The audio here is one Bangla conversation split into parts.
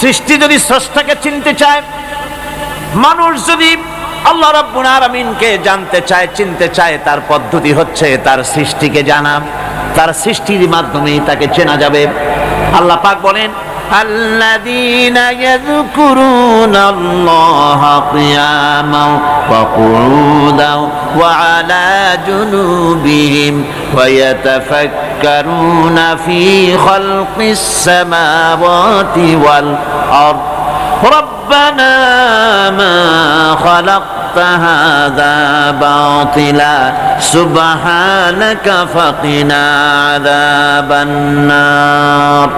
সৃষ্টি যদি স্রষ্টাকে চিনতে চায়, মানুষ যদি আল্লাহ রাব্বুল আলামিনকে জানতে চায়, চিনতে চায়, তার পদ্ধতি হচ্ছে তার সৃষ্টিকে জানা। তার সৃষ্টির মাধ্যমে তাকে চেনা যাবে। আল্লাহ পাক বলেন, আল্লাযীনা ইয়াযকুরুনাল্লাহা কিয়ামান ওয়া কুউদান ওয়া আলা জুনুবিহিম ওয়া ইয়াতাফাক্কারুনা ফী খালকিস সামাওয়াতি ওয়াল আরদ রব্বানা মা খালাকতা হাযা বাতিলা সুবহানাকা ফাকিনা আযাবান নার।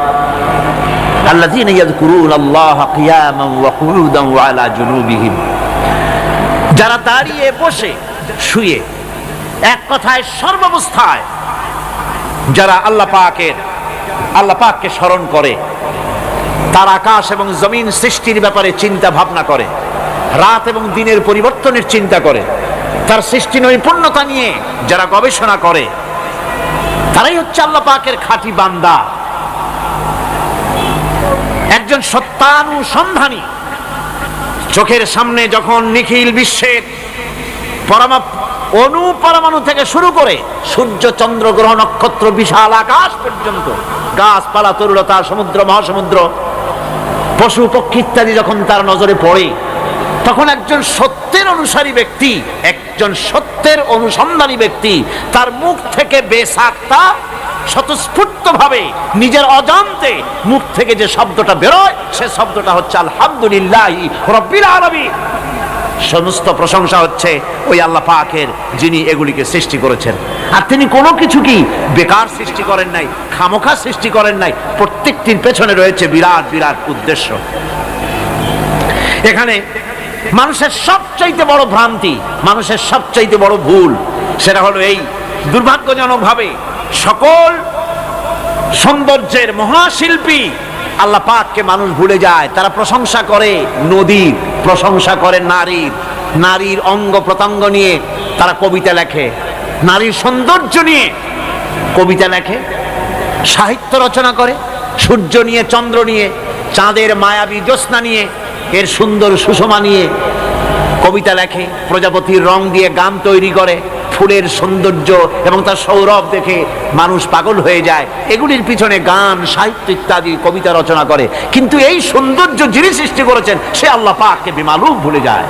আল্লাযীনা ইয়াযকুরুনাল্লাহা কিয়ামান ওয়া কুউদান ওয়া আলা জুনুবিহিম, যারা দাঁড়িয়ে, বসে, শুয়ে, এক কথায় সর্বাবস্থায় যারা আল্লাহ পাককে স্মরণ করে, তার আকাশ এবং জমিন সৃষ্টির ব্যাপারে চিন্তা ভাবনা করে, রাত এবং দিনের পরিবর্তনের চিন্তা করে, তার সৃষ্টি নৈপুণ্যতা নিয়ে যারা গবেষণা করে, তারাই হচ্ছে আল্লাহ পাকের খাঁটি বান্দা। একজন সত্যানুসন্ধানী। চোখের সামনে যখন নিখিল বিশ্বের অনুপরমাণু থেকে শুরু করে সূর্য, চন্দ্র, গ্রহ, নক্ষত্র, বিশাল আকাশ পর্যন্ত, গাছপালা, তরুলতা, সমুদ্র, মহাসমুদ্র, পশু পক্ষী ইত্যাদি যখন তার নজরে পড়ে, তখন একজন সত্যের অনুসারী ব্যক্তি, একজন সত্যের অনুসন্ধানী ব্যক্তি, তার মুখ থেকে বেসাক্তা স্বতঃস্ফূর্তভাবে নিজের অজান্তে মুখ থেকে যে শব্দটা বেরোয়, সে শব্দটা হচ্ছে আলহামদুলিল্লাহি রাব্বিল আলামিন। সমস্ত প্রশংসা হচ্ছে ওই আল্লাহ পাকের, যিনি এগুলিকে সৃষ্টি করেছেন। আর তিনি কোনো কিছু কি বেকার সৃষ্টি করেন নাই, খামোখা সৃষ্টি করেন নাই। প্রত্যেকটির পেছনে রয়েছে বিরাট বিরাট উদ্দেশ্য। এখানে মানুষের সবচাইতে বড় ভ্রান্তি, মানুষের সবচাইতে বড় ভুল, সেটা হলো এই, দুর্ভাগ্যজনকভাবে সকল সৌন্দর্যের মহাশিল্পী আল্লাহ পাককে মানুষ ভুলে যায়। তারা প্রশংসা করে নদীর, প্রশংসা করে নারীর, নারীর অঙ্গ প্রত্যঙ্গ নিয়ে তারা কবিতা লেখে, নারীর সৌন্দর্য নিয়ে কবিতা লেখে, সাহিত্য রচনা করে, সূর্য নিয়ে, চন্দ্র নিয়ে, চাঁদের মায়াবী জ্যোৎস্না নিয়ে, এর সুন্দর সুষমা নিয়ে কবিতা লেখে, প্রজাপতির রং দিয়ে গান তৈরি করে, ফুলের সৌন্দর্য এবং তার সৌরভ দেখে মানুষ পাগল হয়ে যায়। এগুলির পিছনে গান, সাহিত্য ইত্যাদি কবিতা রচনা করে। কিন্তু এই সৌন্দর্য যিনি সৃষ্টি করেছেন, সে আল্লাহ পাককে বেমালুম ভুলে যায়।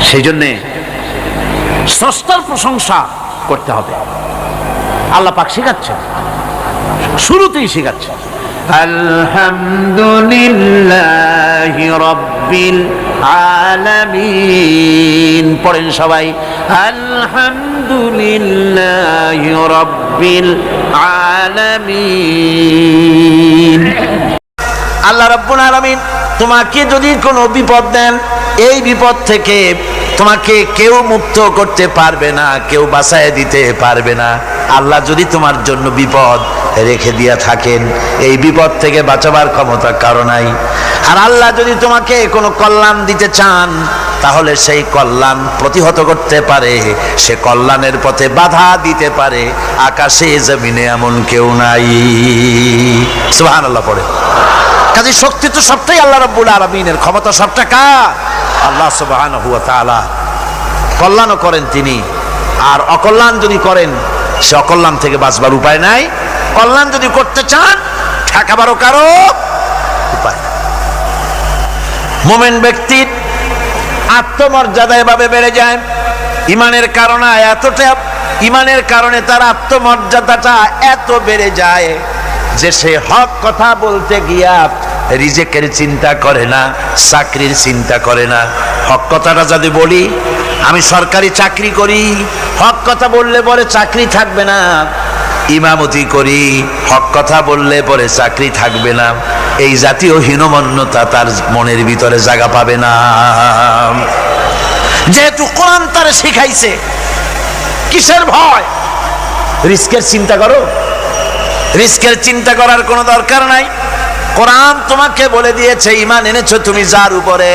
সেই জন্যে স্রষ্টার প্রশংসা করতে হবে। আল্লাহ পাক শেখাচ্ছেন, শুরুতেই শেখাচ্ছেন, আলহামদুলিল্লাহি রাব্বিল আলামিন। পড়েন সবাই, আলহামদুলিল্লাহি রাব্বিল আলামিন। আল্লাহ রাব্বুল আলামিন তোমাকে যদি কোনো বিপদ দেন, এই বিপদ থেকে তোমাকে কেউ মুক্ত করতে পারবে না, কেউ বাঁচায় দিতে পারবে না। আল্লাহ যদি তোমার জন্য বিপদ রেখে দিয়া থাকেন, এই বিপদ থেকে বাঁচাবার ক্ষমতা কারো নাই। আর আল্লাহ যদি তোমাকে কোনো কল্যাণ দিতে চান, তাহলে সেই কল্যাণ প্রতিহত করতে পারে, সে কল্যাণের পথে বাধা দিতে পারে। আকাশে জমিনে এমন কেউ নাই। সুবহানাল্লাহ পড়ে। কাজে শক্তি তো সবটাই আল্লাহ রাব্বুল আলামিনের, ক্ষমতা সবটা কার? আল্লাহ সুবহানাহু ওয়া তাআলা। কল্যাণও করেন তিনি, আর অকল্যাণ যদি করেন, সে অকল্যাণ থেকে বাঁচবার উপায় নাই। কল্যাণ যদি করতে চান, ঠেকাবারও কারো উপায় নাই। মুমিন ব্যক্তির আত্মমর্যাদা এভাবে বেড়ে যায় ইমানের কারণে। ইমানের কারণে তার আত্মমর্যাদাটা এত বেড়ে যায় যে সে হক কথা বলতে গিয়া রিজেকের চিন্তা করে না, চাকরির চিন্তা করে না। হক কথাটা যদি বলি, আমি সরকারি চাকরি করি, হক কথা বললে পরে চাকরি থাকবে না। ইমামতি করি, হক কথা বললে পরে চাকরি থাকবে না। এই জাতীয় হীনমন্যতা তার মনের ভিতরে জায়গা পাবে না। যেহেতু কোরআন তারে শিখাইছে, কিসের ভয়? রিস্কের চিন্তা করো। রিস্কের চিন্তা করার কোনো দরকার নাই। কোরআন তোমাকে বলে দিয়েছে, ঈমান এনেছো তুমি যার উপরে,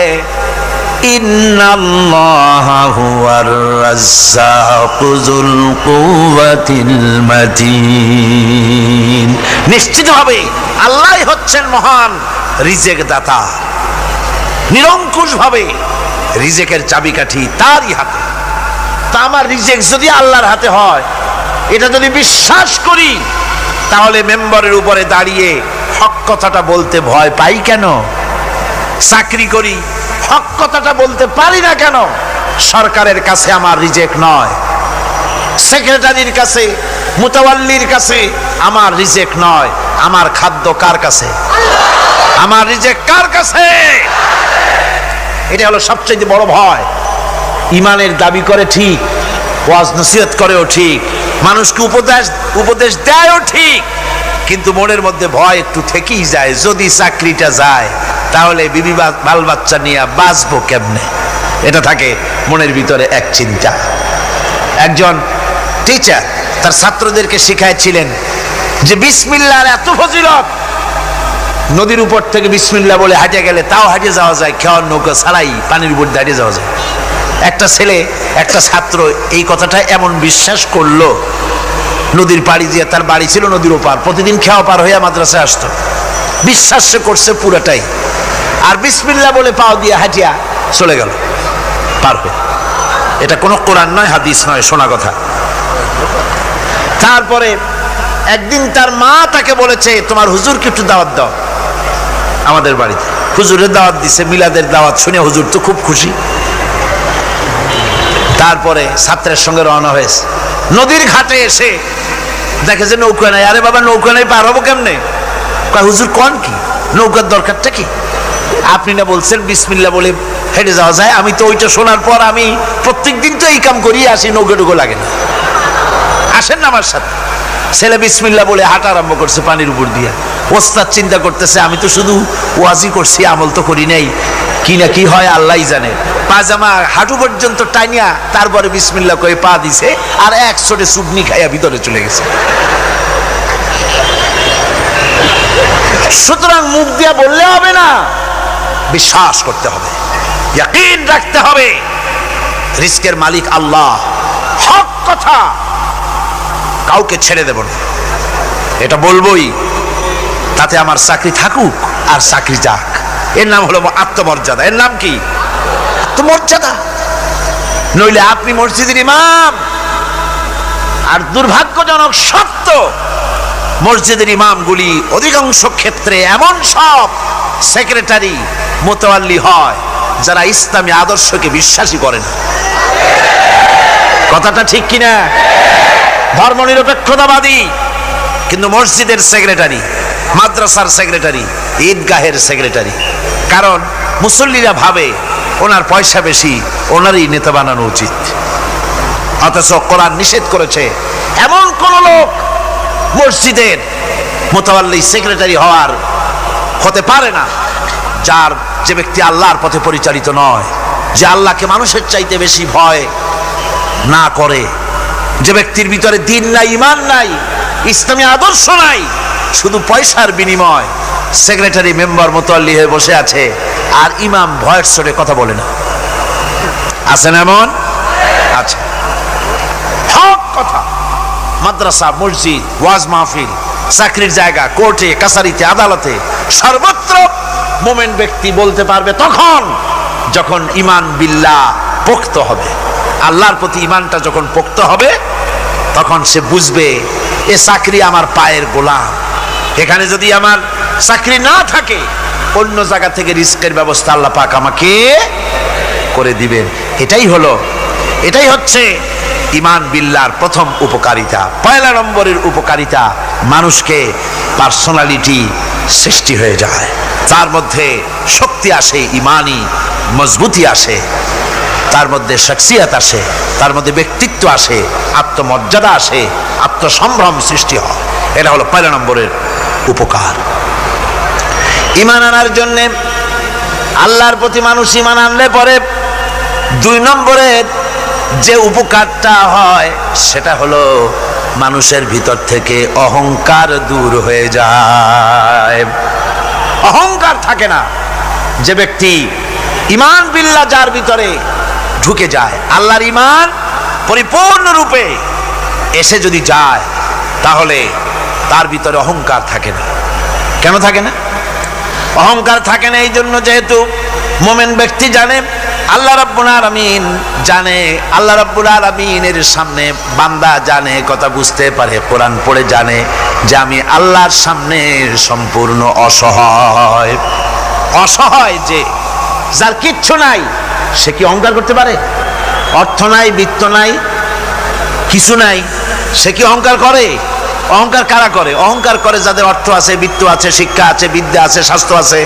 ইন্নাল্লাহা হুয়ার রাজ্জাকু যুল কুওয়াতিল মাতিন। নিশ্চিতভাবে আল্লাহই হচ্ছেন মহান রিজেক দাতা। নিরঙ্কুশ ভাবে রিজেকের চাবিকাঠি তারই হাতে। তা আমার রিজেক যদি আল্লাহর হাতে হয়, এটা যদি বিশ্বাস করি, তাহলে মেম্বারের উপরে দাঁড়িয়ে হক কথাটা বলতে ভয় পাই কেন? চাকরি করি, হক কথাটা বলতে পারি না কেন? সরকারের কাছে আমার রিজেক নয়, সেক্রেটারির কাছে, মুতাওয়াল্লির কাছে আমার রিজেক নয়। আমার খাদ্য কার কাছে? আমার রিজেক কার কাছে? এটা হলো সবচেয়ে বড় ভয়। ইমানের দাবি করে ঠিক, ওয়াজ নসিহত করেও ঠিক, মানুষকে উপদেশ দেয়ও ঠিক, কিন্তু মনের মধ্যে ভয় একটু থেকেই যায়। যদি চাকরিটা যায়, তাহলে বিবি বাল বাচ্চা নিয়ে বাঁচবো কেমনে? এটা থাকে মনের ভিতরে এক চিন্তা। একজন টিচার তার ছাত্রদেরকে শিখাইছিলেন যে বিসমিল্লাহর এত ফজিলত, নদীর উপর থেকে বিসমিল্লাহ বলে হাঁটে গেলে তাও হাঁটে যাওয়া যায়, খেওয়ার নৌকা ছাড়াই পানির উপর হাঁটে যাওয়া যায়। একটা ছেলে, একটা ছাত্র এই কথাটা এমন বিশ্বাস করলো, নদীর পাড়ি দিয়ে, তার বাড়ি ছিল নদীর ওপার, প্রতিদিন খেওয়া পার হইয়া মাদ্রাসায় আসতো। বিশ্বাস সে করছে পুরাটাই, আর বিসমিল্লাহ বলে পাও দিয়ে হাঁটিয়া চলে গেল পার হয়ে। এটা কোনো কোরআন নয়, হাদিস নয়, শোনা কথা। তারপরে একদিন তার মা তাকে বলেছে, তোমার হুজুরকে একটু দাওয়াত দাও আমাদের বাড়িতে। হুজুরের দাওয়াত দিছে, মিলাদের দাওয়াত শুনে হুজুর তো খুব খুশি। তারপরে ছাত্রের সঙ্গে রওনা হয়েছে। নদীর ঘাটে এসে দেখে যে নৌকা নাই। আরে বাবা, নৌকা নাই, পার হবো কেমনে? হুজুর কোন কি, নৌকার দরকারটা কি? আপনি না বলছেন বিসমিল্লাহ বলে হেঁটে যাওয়া যায়? আমি তো ওইটা শোনার পর আমি প্রত্যেক দিন তো এই কাম করিয়ে আসি, নৌকা টুকু লাগে না। আসেন না আমার সাথে। ছেলে বিসমিল্লাহ বলে হাঁটা আরম্ভ করছে পানির উপর দিয়ে। ওস্তাদ চিন্তা করতেছে, আমি তো শুধু ওয়াজি করছি, আমল তো করি নাই, কি না কি হয় আল্লাহই জানে। পাজামা হাঁটু পর্যন্ত টাইনিয়া তারপরে বিসমিল্লাহ করে পা দিছে, আর এক ছোটে চুবনি খাইয়া ভিতরে চলে গেছে। সুতরাং মুখ দিয়া বললে হবে না, বিশ্বাস করতে হবে, ইয়াকিন রাখতে হবে রিজকের মালিক আল্লাহ। হক কথা কাউকে ছেড়ে দেব না, এটা বলবোই, তাতে আমার চাকরি থাকুক আর চাকরি যাক। এর নাম হলো আত্মমর্যাদা। এর নাম কি? আত্মমর্যাদা। নইলে আপনি মসজিদের ইমাম, আর দুর্ভাগ্যজনক সত্য, মসজিদের ইমামগুলি অধিকাংশ ক্ষেত্রে এমন সব সেক্রেটারি মুতাওয়াল্লি হয় যারা ইসলামী আদর্শকে বিশ্বাসী করে না। কথাটা ঠিক কিনা? ধর্মনিরপেক্ষতাবাদী, কিন্তু মসজিদের সেক্রেটারি, মাদ্রাসার সেক্রেটারি, ঈদগাহের সেক্রেটারি। কারণ মুসল্লিরা ভাবে ওনার পয়সা বেশি, ওনারই নেতা বানানো উচিত। অথচ কোরআন নিষেধ করেছে এমন কোন লোক মসজিদের মুতাওয়াল্লি সেক্রেটারি হতে পারে না যে ব্যক্তি আল্লাহর পথে পরিচালিত নয়, যে আল্লাহকে মানুষের চাইতে বেশি ভয় না করে, যে ব্যক্তির ভিতরে দ্বীন নাই, ঈমান নাই, ইসলামী আদর্শ নাই, শুধু পয়সার বিনিময় সেক্রেটারি মেম্বার মুতাওয়াল্লি হয়ে বসে আছে, আর ইমাম ভয়ের স্বরে কথা বলে না। আছেন এমন? আচ্ছা, হক কথা মাদ্রাসা, মসজিদ, ওয়াজ মাহফিল, চাকরির জায়গা, কোর্টে, কাছারিতে, আদালতে, সর্বত্র মোমেন ব্যক্তি বলতে পারবে তখন যখন ঈমান বিল্লাহ পোক্ত হবে। আল্লাহর প্রতি ঈমানটা যখন পোক্ত হবে, তখন সে বুঝবে এ চাকরি আমার পায়ের গোলাম। এখানে যদি আমার চাকরি না থাকে, অন্য জায়গা থেকে রিস্কের ব্যবস্থা আল্লাহ পাক আমাকে করে দিবেন। এটাই হচ্ছে ঈমান বিল্লাহর প্রথম উপকারিতা। পয়লা নম্বরের উপকারিতা, মানুষকে পার্সোনালিটি সৃষ্টি হয়ে যায়, তার মধ্যে শক্তি আসে, ঈমানি মজবুতি আসে, তার মধ্যে শখসিয়ত আসে, তার মধ্যে ব্যক্তিত্ব আসে, আত্মমর্যাদা আসে, আত্মসম্ভ্রম সৃষ্টি হয়। এটা হলো পয়লা নম্বরের উপকার। ঈমান আনার জন্যে, আল্লাহর প্রতি মানুষ ঈমান আনলে পরে 2 নম্বরের যে উপকারটা হয় সেটা হলো মানুষের ভিতর থেকে অহংকার দূর হয়ে যায়। অহংকার থাকে না। যে ব্যক্তি ঈমান বিল্লাহ যার ভিতরে ঢুকে যায়, আল্লাহর ঈমান পরিপূর্ণ রূপে এসে যদি যায়, তাহলে তার ভিতরে অহংকার থাকে না। কেন থাকে না? অহংকার থাকে না এই জন্য, যেহেতু মুমিন ব্যক্তি জানে আল্লাহ রাব্বুল আলামিন জানে, আল্লাহ রাব্বুল আলামিনের সামনে বান্দা জানে, কথা বুঝতে পারে, কোরআন পড়ে জানে যে আমি আল্লাহর সামনে সম্পূর্ণ অসহায়। অসহায় যে যার কিচ্ছু নাই, সে কি অহংকার করতে পারে? অর্থ নাই, বিত্ত নাই, কিছু নাই, সে কি অহংকার করে? অহংকার কারা করে? অহংকার করে যাদের অর্থ আছে, বিত্ত আছে, শিক্ষা আছে, বিদ্যা আছে, স্বাস্থ্য আছে,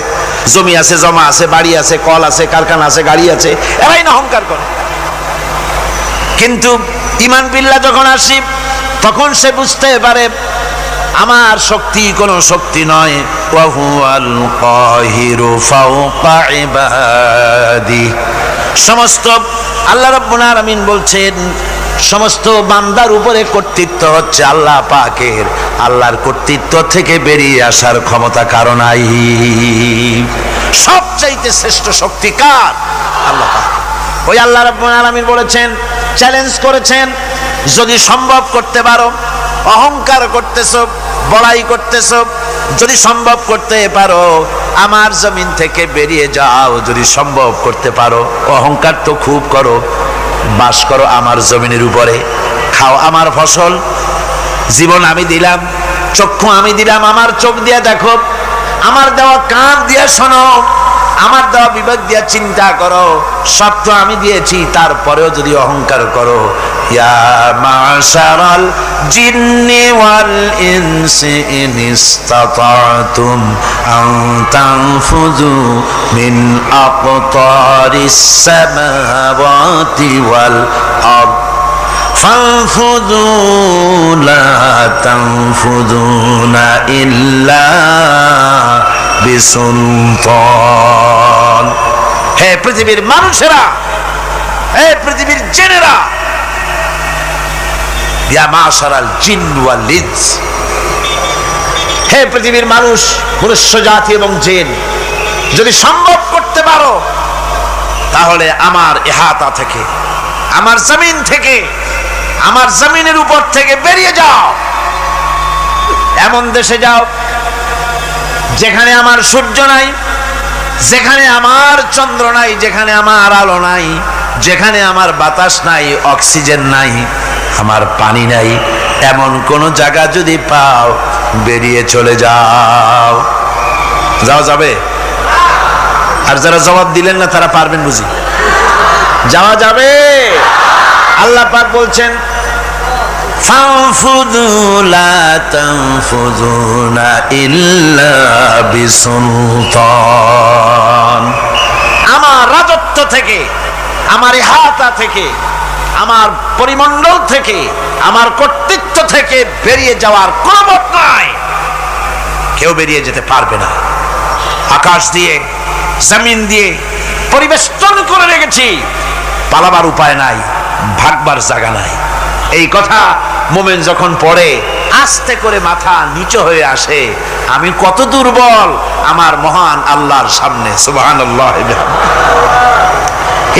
জমি আছে, জমা আছে, বাড়ি আছে, কল আছে, কারখানা আছে, গাড়ি আছে, এরাই না অহংকার করে। কিন্তু ঈমান বিল্লাহ যখন আসি, তখন সে বুঝতে পারে আমার শক্তি কোনো শক্তি নয়। ওয়া হুয়াল কাহিরু ফাওকা ইবাদি। সমস্ত আল্লাহ রাব্বুল আলামিন বলছেন সমস্ত বান্দার উপরে কর্তৃত্ব হচ্ছে আল্লাহ পাকের। আল্লাহর কর্তৃত্ব থেকে বেরিয়ে আসার ক্ষমতা কারো নাই। সবচাইতে শ্রেষ্ঠ শক্তি কার? আল্লাহ পাক। ওই আল্লাহ রাব্বুল আলামিন বলেছেন, চ্যালেঞ্জ করেছেন, যদি সম্ভব করতে পারো, অহংকার করতেছো, বড়াই করতেছো, যদি সম্ভব করতে পারো আমার জমিন থেকে বেরিয়ে যাও। যদি সম্ভব করতে পারো, অহংকার তো খুব করো, বাস করো আমার জমিনের উপরে, খাও আমার ফসল, জীবন আমি দিলাম, চক্ষু আমি দিলাম, আমার চোখ দিয়ে দেখো, আমার দেওয়া কান দিয়ে শোনো, আমার দেওয়া বিবেক দিয়ে চিন্তা করো, সব তো আমি দিয়েছি, তারপরেও যদি অহংকার করো। ইয়া মাশারাল জিন্নি ওয়াল ইনসি ইন ইসতাতাতুম আন তানফুযু মিন আকতারিস সামাওয়াতি ওয়াল আরদ ফানফুযু লা তানফুযুনা ইল্লা বিসুলতান। হে পৃথিবীর মানুষেরা, হে পৃথিবীর জিনেরা, ইয়া মাশারাল জিন ওয়াল ইনস, হে পৃথিবীর মানুষ, মনুষ্য জাতি এবং জিন, যদি সম্ভব করতে পারো তাহলে আমার ইহাতা থেকে, আমার জমিন থেকে, আমার জমিনের উপর থেকে বেরিয়ে যাও। এমন দেশে যাও যেখানে আমার সূর্য নাই, যেখানে আমার চন্দ্র নাই, যেখানে আমার আলো নাই, যেখানে আমার বাতাস নাই, অক্সিজেন নাই, আমার পানি নাই, এমন কোন জায়গা যদি পাও বেরিয়ে চলে যাও। যাওয়া যাবে? আর যারা জবাব দিলেন না তারা পারবেন বুঝি? যাওয়া যাবে। আল্লাহ পাক বলছেন ফানফুযু লা তানফুযুনা ইল্লা বিসুলতান। আমার রাজত্ব থেকে, আমার ইহাতা থেকে, আমার পরিমণ্ডল থেকে, আমার কর্তৃত্ব থেকে বেরিয়ে যাওয়ার কোনো পথ নাই। কেউ বেরিয়ে যেতে পারবে না। আকাশ দিয়ে, জমিন দিয়ে পরিবেষ্টন করে রেখেছি, পালাবার উপায় নাই, ভাগবার জায়গা নাই। এই কথা মুমিন যখন পড়ে আস্তে করে মাথা নিচু হয়ে আসে, আমি কত দুর্বল আমার মহান আল্লাহর সামনে। সুবহানাল্লাহ।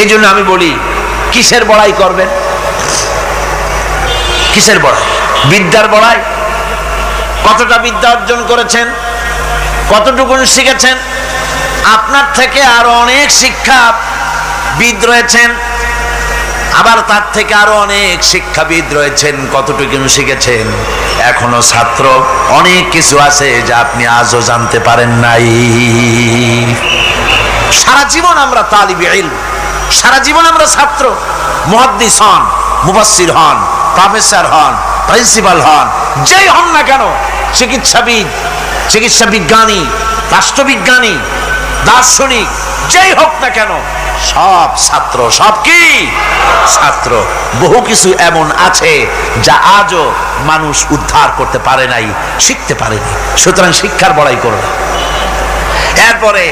এই জন্য আমি বলি, কিসের বড়াই করবেন? কিসের বড়াই? বিদ্যার বড়াই। কতটা বিদ্যা অর্জন করেছেন, কতটুকু শিখেছেন? আপনার থেকে আরো অনেক শিক্ষাবিদ রয়েছেন, আবার তার থেকে আরো অনেক শিক্ষাবিদ রয়েছেন, কতটুকু শিখেছেন? এখনো ছাত্র অনেক কিছু আছে যা আপনি আজও জানতে পারেন নাই। সারা জীবন আমরা তালিবে ইলম, সারা জীবন আমরা ছাত্র। মুহাদ্দিস হন, মুফাসসির হন, প্রফেসর হন, প্রিন্সিপাল হন, যেই হন না কেন, চিকিৎসাবিদ, চিকিৎসা বিজ্ঞানী, রাষ্ট্রবিজ্ঞানী, দার্শনিক, যেই হোক না কেন, সব ছাত্র। সব কি ছাত্র? বহু কিছু এমন আছে যা আজও মানুষ উদ্ধার করতে পারে নাই, শিখতে পারেনি। সুতরাং শিক্ষার বড়াই করবে। এরপরে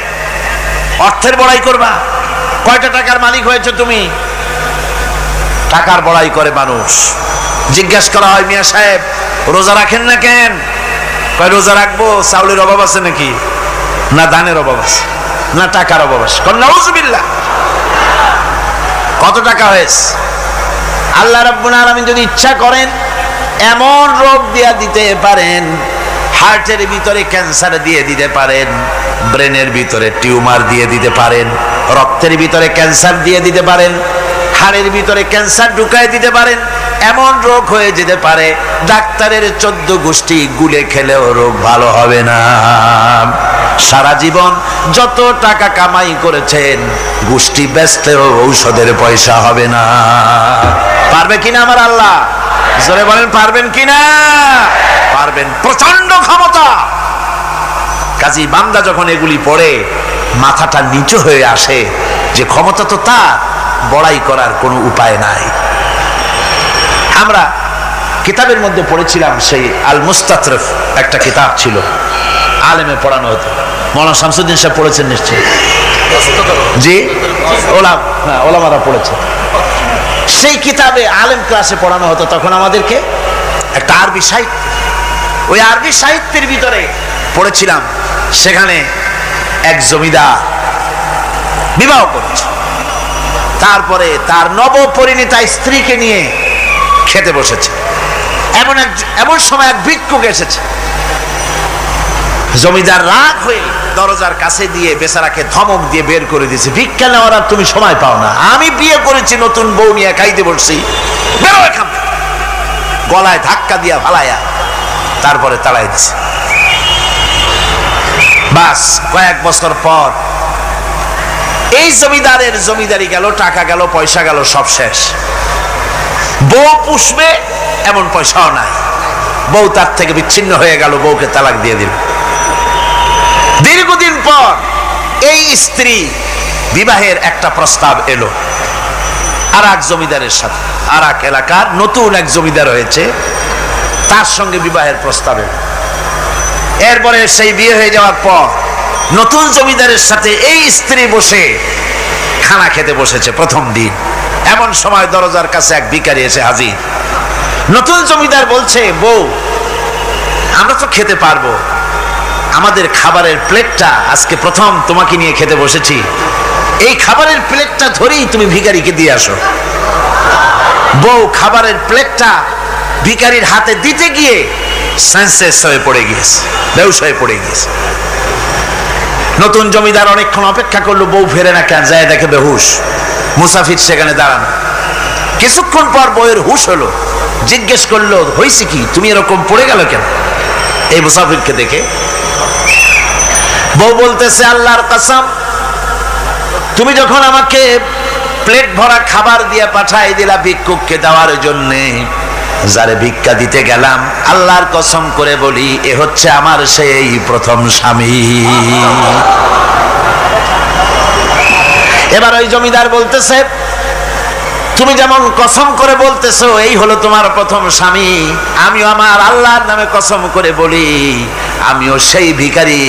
অর্থের বড়াই করবা। কয়টা টাকার মালিক হয়েছে তুমি? টাকার বড়াই করে মানুষ। জিজ্ঞেস করা হয়, মিয়া সাহেব রোজা রাখেন না কেন? কয় রোজা রাখবো, চাউলের অভাব আছে নাকি? না ধানের অভাব আছে, না টাকার অভাব আছে। নাউজুবিল্লাহ। কত টাকা হয়েছে? আল্লাহ রাব্বুল আলামিন যদি ইচ্ছা করেন এমন রোগ দিয়া দিতে পারেন, হার্টের ভিতরে ক্যান্সার দিয়ে দিতে পারেন, ব্রেনের ভিতরে টিউমার দিয়ে দিতে পারেন, রক্তের ভিতরে ক্যান্সার দিয়ে দিতে পারেন, হাড়ের ভিতরে ক্যান্সার ঢুকায় দিতে পারেন। এমন রোগ হয়ে যেতে পারে ডাক্তারের 14 গোষ্ঠী গুলে খেলেও রোগ ভালো হবে না। সারা জীবন যত টাকা কামাই করেছেন গোষ্ঠী বেচতেও ঔষধের পয়সা হবে না। পারবে কিনা আমার আল্লাহ? জোরে বলেন পারবেন কিনা? পারবেন, প্রচন্ড ক্ষমতা। কাজী বান্দা যখন এগুলি পড়ে মাথাটা নিচু হয়ে আসে যে ক্ষমতা তো তার, বড়াই করার কোনো উপায় নাই। আমরা কিতাবের মধ্যে পড়েছিলাম, সেই আল মুস্তাতরফ একটা কিতাব ছিল, আলেমে পড়ানো হতো। মৌলানা শামসুদ্দিন সাহেব পড়েছেন নিশ্চয়ই? জি, ওলামারা পড়েছে। সেই কিতাবে আলেম ক্লাসে পড়ানো হতো তখন আমাদেরকে একটা আরবি সাহিত্য। ওই আরবি সাহিত্যের ভিতরে পড়েছিলাম, সেখানে এক জমিদার বিবাহ করেছে, তারপরে তার নবপরিণীতা স্ত্রীকে নিয়ে খেতে বসেছে। এমন সময় এক ভিক্ষুক এসেছে। জমিদার রাগ হয়ে দরজার কাছে দিয়ে বেচারাকে ধমক দিয়ে বের করে দিয়েছে, ভিক্ষা নেওয়ার আর তুমি সময় পাও না, আমি বিয়ে করেছি, নতুন বউ নিয়ে খাইতে বসছি, বেরো এখান থেকে। গলায় ধাক্কা দিয়া ফালাইয়া তারপরে তাড়াই দিছে। বাস কয়েক বছর পর এই জমিদারের জমিদারি গেল, টাকা গেল, পয়সা গেল, সব শেষ। বউ পুষবে এমন পয়সাও নাই, বউ তার থেকে বিচ্ছিন্ন হয়ে গেল, বউকে তালাক দিয়ে দিল। দীর্ঘদিন পর এই স্ত্রী বিবাহের একটা প্রস্তাব এলো আর এক জমিদারের সাথে, আর এক এলাকার নতুন এক জমিদার হয়েছে, তার সঙ্গে বিবাহের প্রস্তাব এলো। এরপরে সেই বিয়ে হয়ে যাওয়ার পর নতুন জমিদারের সাথে এই স্ত্রী বসে খানা খেতে বসেছে প্রথম দিন। এমন সময় দরজার কাছে এক ভিখারি এসে হাজির। নতুন জমিদার বলছে, বউ আমরা তো খেতে পারবো, আমাদের খাবারের প্লেটটা আজকে প্রথম তোমাকে নিয়ে খেতে বসেছি, এই খাবারের প্লেটটা ধরেই তুমি ভিখারিকে দিয়ে আসো। বউ খাবারের প্লেটটা ভিখারির হাতে দিতে গিয়ে সেন্সলেস হয়ে পড়ে গিয়েছে, বেহুশ হয়ে পড়ে গিয়েছে। নতুন জমিদার অনেকক্ষণ অপেক্ষা করলো, বউ ফেরে না কেন, যায় দেখে বেহুশ, মুসাফির সেখানে দাঁড়ানো। কিছুক্ষণ পর বউয়ের হুশ হলো, জিজ্ঞেস করলো, হয়েছে কি, তুমি এরকম পড়ে গেল কেন? এই মুসাফিরকে দেখে বউ বলতেছে, আল্লাহর কসম, তুমি যখন আমাকে প্লেট ভরা খাবার দিয়ে পাঠাই দিলা ভিক্ষুককে দেওয়ার জন্যে, যারে ভিক্ষা দিতে গেলাম, আল্লাহর কসম করে বলি এ হচ্ছে আমার সেই প্রথম স্বামী। এবার ওই জমিদার বলতেছে, তুমি যেমন কসম করে বলতেছো এই হলো তোমার প্রথম স্বামী, আমিও আমার আল্লাহর নামে কসম করে বলি আমিও সেই ভিখারি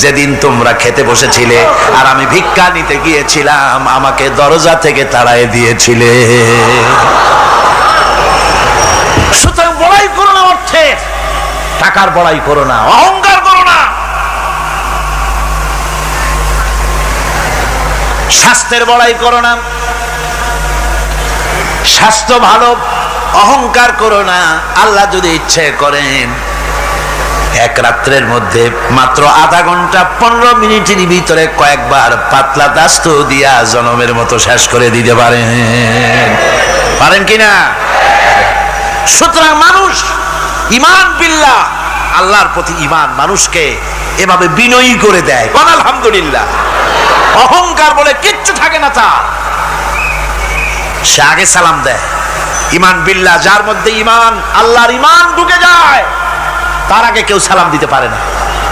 যেদিন তোমরা খেতে বসেছিলে আর আমি ভিক্ষা নিতে গিয়েছিলাম, আমাকে দরজা থেকে তাড়াই দিয়েছিলে। সুতরাং বড়াই করো না, অর্থের টাকার বড়াই করো না, অহংকার করো না। স্বাস্থ্যের বড়াই করো না, স্বাস্থ্য ভালো, অহংকার করো না। আল্লাহ যদি ইচ্ছে করেন এক রাত্রের মধ্যে মাত্র আধা ঘন্টা 15 মিনিটের ভিতরে কয়েকবার পাতলা দাস্ত দিয়া জনমের মতো শেষ করে দিতে পারেন, পারেন কিনা? সুতরাং মানুষ ঈমান বিল্লাহ, আল্লাহর প্রতি ঈমান মানুষকে এভাবে বিনয়ী করে দেয়। কোন আলহামদুলিল্লাহ। অহংকার বলে কিচ্ছু থাকে না তার, সে আগে সালাম দেয়। ঈমান বিল্লাহ, যার মধ্যে ঈমান, আল্লাহর ঈমান ঢুকে যায়, তার আগে কেউ সালাম দিতে পারে না।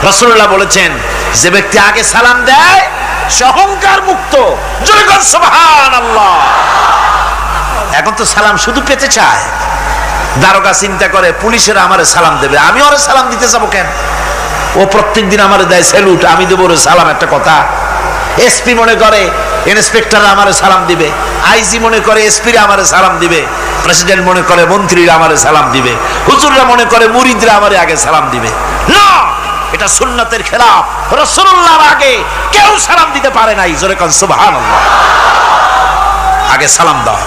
রাসূলুল্লাহ বলেছেন, যে ব্যক্তি আগে সালাম দেয় সে অহংকার মুক্ত। জয় বল সুবহানাল্লাহ। এখন তো সালাম শুধু পেতে চায়। দারোগা চিন্তা করে পুলিশেরা আমারে সালাম দেবে, আমি ওরে সালাম দিতে যাবো কেন? ও প্রত্যেকদিন আমারে দেয় স্যালুট, আমি দেবো ওরে সালাম একটা কথা। এসপি মনে করে ইন্সপেক্টররা আমারে সালাম দিবে, আইজি মনে করে এসপিরা আমারে সালাম দিবে, প্রেসিডেন্ট মনে করে মন্ত্রীরা আমারে সালাম দিবে, হুজুররা মনে করে মুরিদরা আমারে আগে সালাম দিবে। না, এটা সুন্নাতের খেলাফ। রাসূলুল্লাহর আগে কেউ সালাম দিতে পারে নাই। জোরে কোন সুবহানাল্লাহ। আগে সালাম দাও।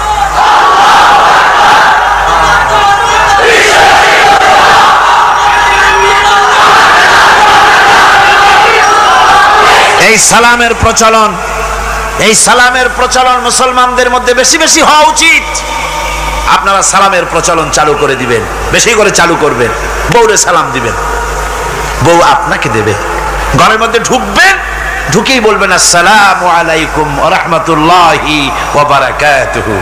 এই সালামের প্রচলন মুসলমানদের মধ্যে বেশি বেশি হওয়া উচিত। আপনারা সালামের প্রচলন চালু করে দিবেন, বেশি করে চালু করবেন। বউরে সালাম দিবেন, বউ আপনাকে দেবে। ঘরের মধ্যে ঢুকবেন, ঢুকেই বলবেন আসসালামু আলাইকুম ওয়া রাহমাতুল্লাহি ওয়া বারাকাতুহু।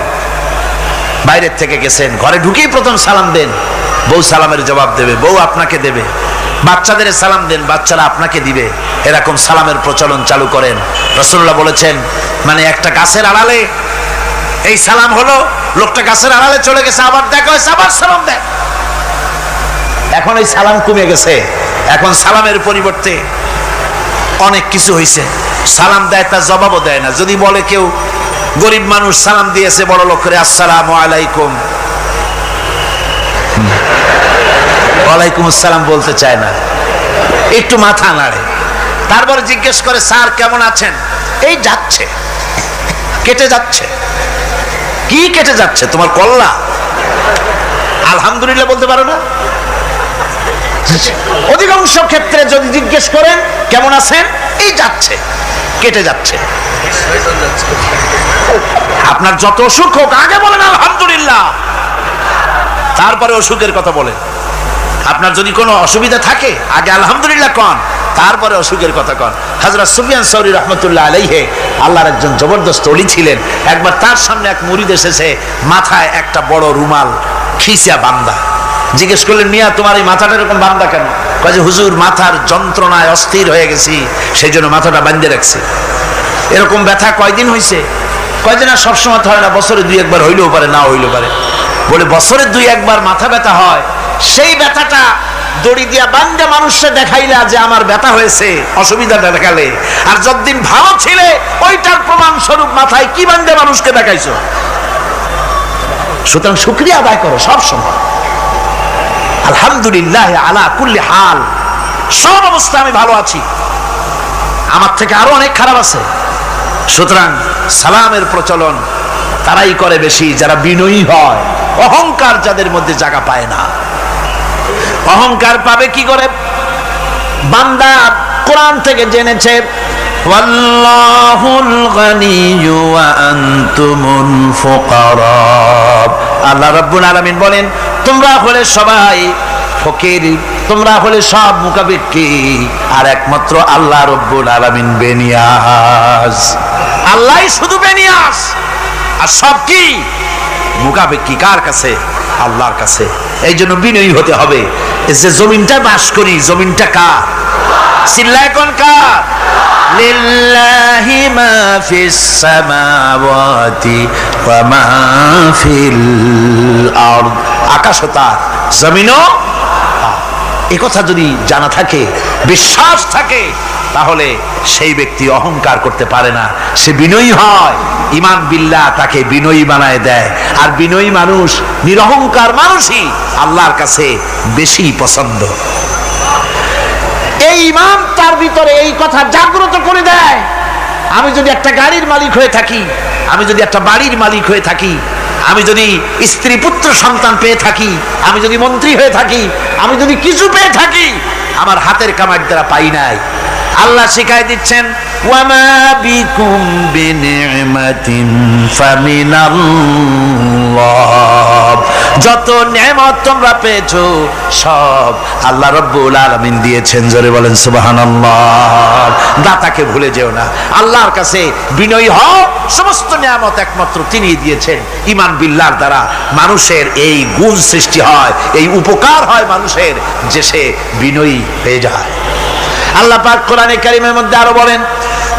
বাইরের থেকে গেছেন, ঘরে ঢুকেই প্রথম সালাম দেন, বউ সালামের জবাব দেবে, বউ আপনাকে দেবে। বাচ্চাদের সালাম দেন, বাচ্চারা আপনাকে দিবে। এরকম সালামের প্রচলন চালু করেন। রাসূলুল্লাহ বলেছেন, মানে একটা গাছের আড়ালে এই সালাম হলো, লোকটা গাছের আড়ালে চলে গেছে, আবার দেখা হয়েছে, আবার সালাম দেন। এখন এই সালাম কমে গেছে, এখন সালামের পরিবর্তে অনেক কিছু হয়েছে। সালাম দেয়, তার জবাবও দেয় না। যদি বলে কেউ গরিব মানুষ সালাম দিয়েছে বড় লোক করে, আসসালামু আলাইকুম, ওয়ালাইকুম আসসালাম বলতে চায় না, একটু মাথা নাড়ে। তারপর জিজ্ঞেস করে, স্যার কেমন আছেন? এই যাচ্ছে, কেটে যাচ্ছে। কি কেটে যাচ্ছে? তোমার কল্লা? আলহামদুলিল্লাহ বলতে পারো না? অধিকাংশ ক্ষেত্রে যদি জিজ্ঞেস করেন কেমন আছেন, এই যাচ্ছে, কেটে যাচ্ছে। আপনার যত অসুখ হোক আগে বলেন আলহামদুলিল্লাহ, তারপরে অসুখের কথা বলেন। আপনার যদি কোনো অসুবিধা থাকে আগে আলহামদুলিল্লাহ কন, তারপরে অসুখের কথা কন। হযরত সুফিয়ান সাউরি রাহমাতুল্লাহ আলাইহি আল্লাহর একজন জবরদস্ত ওলি ছিলেন। একবার তার সামনে এক মুরিদ এসেছে, মাথায় একটা বড় রুমাল খিসিয়া বান্দা। জিজ্ঞেস করলেন, মিয়া তোমার এই মাথাটা এরকম বান্দা কেন? কয় যে হুজুর, মাথার যন্ত্রণায় অস্থির হয়ে গেছি, সেই জন্য মাথাটা বাঁধে রাখছি। এরকম ব্যথা কয়দিন হয়েছে? কয় যে না, সবসময় হয় না, বছরে 2-1 হইলেও পারে, না হইলেও পারে। বলে বছরে 2-1 মাথা ব্যথা হয়, সেই ব্যথাটা দড়ি দিয়া বান্ধা মানুষকে দেখাইলা যে আমার ব্যথা হয়েছে, অসুবিধাটা দেখালে, আর যতদিন ভালো ছিলে ওইটার প্রমাণ স্বরূপ মাথায় কি বান্ধা মানুষকে দেখাইছো। সুতরাং শুকরিয়া আদায় করো সব সময়। আলহামদুলিল্লাহ আলা কুল্লি হাল, সব অবস্থা আমি ভালো আছি, আমার থেকে আরো অনেক খারাপ আছে। সুতরাং সালামের প্রচলন তারাই করে বেশি যারা বিনয়ী হয়। অহংকার যাদের মধ্যে জায়গা পায় না। অহংকার পাবে কি করে? বান্দা কোরআন থেকে জেনেছে, ওয়াল্লাহুল গানিয়্যু ওয়া আনতুমুল ফুকারা। আল্লাহ রাব্বুল আলামিন বলেন, তোমরা হলে সবাই ফকির, তোমরা হলে সব মুকাবিক্কি, আর একমাত্র আল্লাহ রাব্বুল আলামিন বেনিয়াজ। আল্লাহই শুধু বেনিয়াজ, আর সব কি মুকাবিক্কি কার কাছে? আল্লাহর কাছে। এই জন্য বিনয়ী হতে হবে। এই যে জমিনটা বাস করি, জমিনটা কার? চিল্লায় কোন কার? লিল্লাহি মা ফিস সামাওয়াতি ওয়া মা ফিল আরদ। আকাশও তার, জমিনও। এই কথা যদি জানা থাকে, বিশ্বাস থাকে, তাহলে সেই ব্যক্তি অহংকার করতে পারে না, সে বিনয়ী হয়। ঈমান বিল্লাহ তাকে বিনয়ী বানায় দেয়। আর বিনয়ী মানুষ, নিরহংকার মানুষই আল্লাহর কাছে বেশি পছন্দ। এই ঈমান তার ভিতরে এই কথা জাগ্রত করে দেয়। আমি যদি একটা গাড়ির মালিক হয়ে থাকি, আমি যদি একটা বাড়ির মালিক হয়ে থাকি, আমি যদি স্ত্রী পুত্র সন্তান পেয়ে থাকি, আমি যদি মন্ত্রী হয়ে থাকি, আমি যদি কিছু পেয়ে থাকি, আমার হাতের কামাই দ্বারা পাই নাই। আল্লাহ শিখাই দিচ্ছেন, ওয়ামা বিকুম বিনিমাতিন ফামিনাল্লাহ। যত নেয়ামত তোমরা পেয়েছো সব আল্লাহ রাব্বুল আলামিন দিয়েছেন। জোরে বলেন সুবহানাল্লাহ। দাতাকে ভুলে যেও না, আল্লাহর কাছে বিনয়ী হও। সমস্ত নেয়ামত একমাত্র তিনি দিয়েছেন। ঈমান বিল্লাহর দ্বারা মানুষের এই গুণ সৃষ্টি হয়, এই উপকার হয় মানুষের, যে সে বিনয়ী হয়ে যায়। আল্লাহ পাক কোরআনে কারীমের মধ্যে আরো বলেন,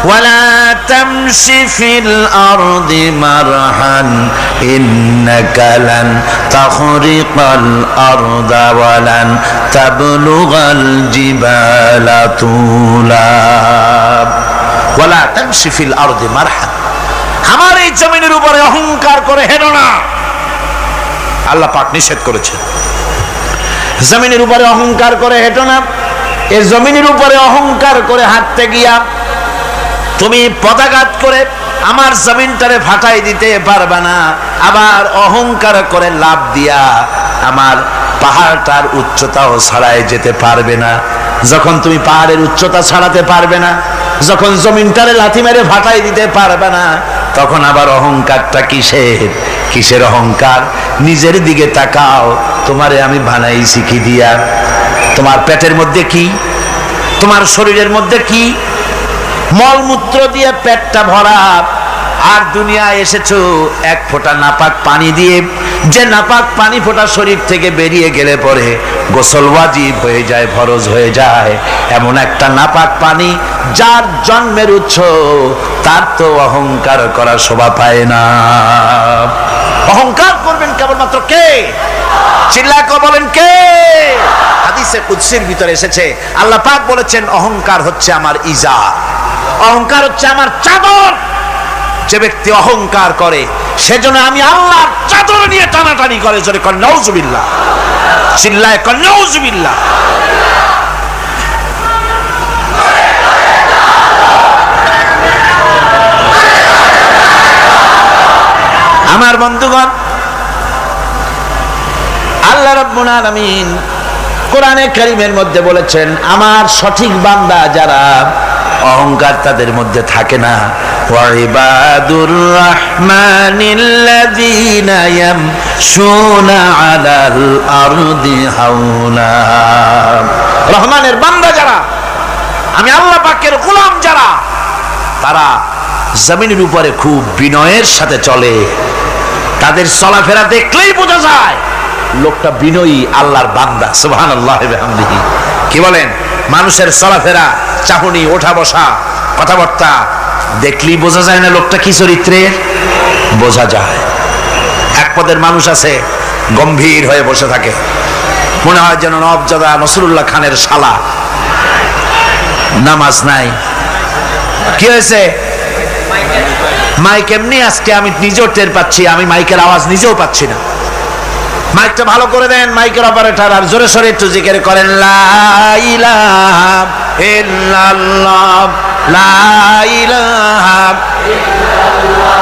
ওয়ালা তামশি ফিল আরদি মারহান ইন্নাকা লান তাখরিকাল আরদা ওয়ালান তাবলুগাল জিবালা তুলা। ওয়ালা তামশি ফিল আরদি মারহান, আমার এই জমিনের উপরে অহংকার করে হেঁটো না। আল্লাহ পাক নিষেধ করেছেন, জমিনের উপরে অহংকার করে হেঁটো না। এই জমিনের উপরে অহংকার করে হাঁটতে গিয়া তুমি পদাঘাত করে আমার জমিনটারে ফাটাই দিতে পারবে না, আবার অহংকার করে লাভ দিয়া আমার পাহাড়টার উচ্চতাও ছাড়াই যেতে পারবে না। যখন তুমি পাহাড়ের উচ্চতা ছাড়াতে পারবে না, যখন জমিনটারে লাথি মেরে ফাটাই দিতে পারবে না, তখন আবার অহংকারটা কিসের? কিসের অহংকার? নিজের দিকে তাকাও, তোমারে আমি বানাইছি কি দিয়া? তোমার পেটের মধ্যে কি, তোমার শরীরের মধ্যে কি? মলমূত্র দিয়ে পেটটা ভরা, আর দুনিয়ায় এসেছো এক ফোঁটা নাপাক পানি দিয়ে। যে নাপাক পানি ফোঁটা শরীর থেকে বেরিয়ে গেলে পরে গোসল ওয়াজিব হয়ে যায়, ফরজ হয়ে যায়, এমন একটা নাপাক পানি যার জন্মের উৎস, তার তো অহংকার করা শোভা পায় না। অহংকার করবেন কেবলমাত্র কে? চিল্লায় বলেন কে? হাদিসে কুদসির ভিতরে এসেছে, আল্লাহ পাক বলেছেন অহংকার হচ্ছে আমার ইজার, অহংকার হচ্ছে আমার চাদর। যে ব্যক্তি অহংকার করে সেজন্য আমি আল্লাহর চাদর নিয়ে টানাটানি করে। জোরে কর নাউজুবিল্লাহ, চিল্লায় কর নাউজুবিল্লাহ। আমার বন্ধুগণ, আল্লাহ রাব্বুল আলামিন কোরআনে কারীমের মধ্যে বলেছেন, আমার সঠিক বান্দা যারা অহংকার তাদের মধ্যে থাকে না। ওয়াইবাদুর রাহমানিল্লাযীনা ইয়ামশুনা আলাল আরদি হাওনা। রহমানের বান্দা যারা, আমি আল্লাহ পাকের গোলাম যারা, তারা জমিনের উপরে খুব বিনয়ের সাথে চলে। তাদের চলাফেরা দেখলেই বোঝা যায় লোকটা বিনয়ী, আল্লাহর বান্দা। সুবহানাল্লাহি ওয়া বিহামদিহি। কি বলেন? মানুষের চলাফেরা, চাহনি, ওঠা বসা, কথাবার্তা দেখলেই বোঝা যায় না লোকটা কি চরিত্রের? বোঝা যায়। এক পদের মানুষ আছে গম্ভীর হয়ে বসে থাকে, মনে হয় যেন নবজাদা নসরুল্লাহ খানের শালা। নামাজ নাই। কি হয়েছে? মাইক এমনি আজকে আমি নিজেও টের পাচ্ছি, আমি মাইকের আওয়াজ নিজেও পাচ্ছি না। মাইকটা ভালো করে দেন মাইকের অপারেটর, আর জোরে সোরে একটু জিকির করেন লা ইলাহা ইল্লাল্লাহ, লা ইলাহা ইল্লাল্লাহ,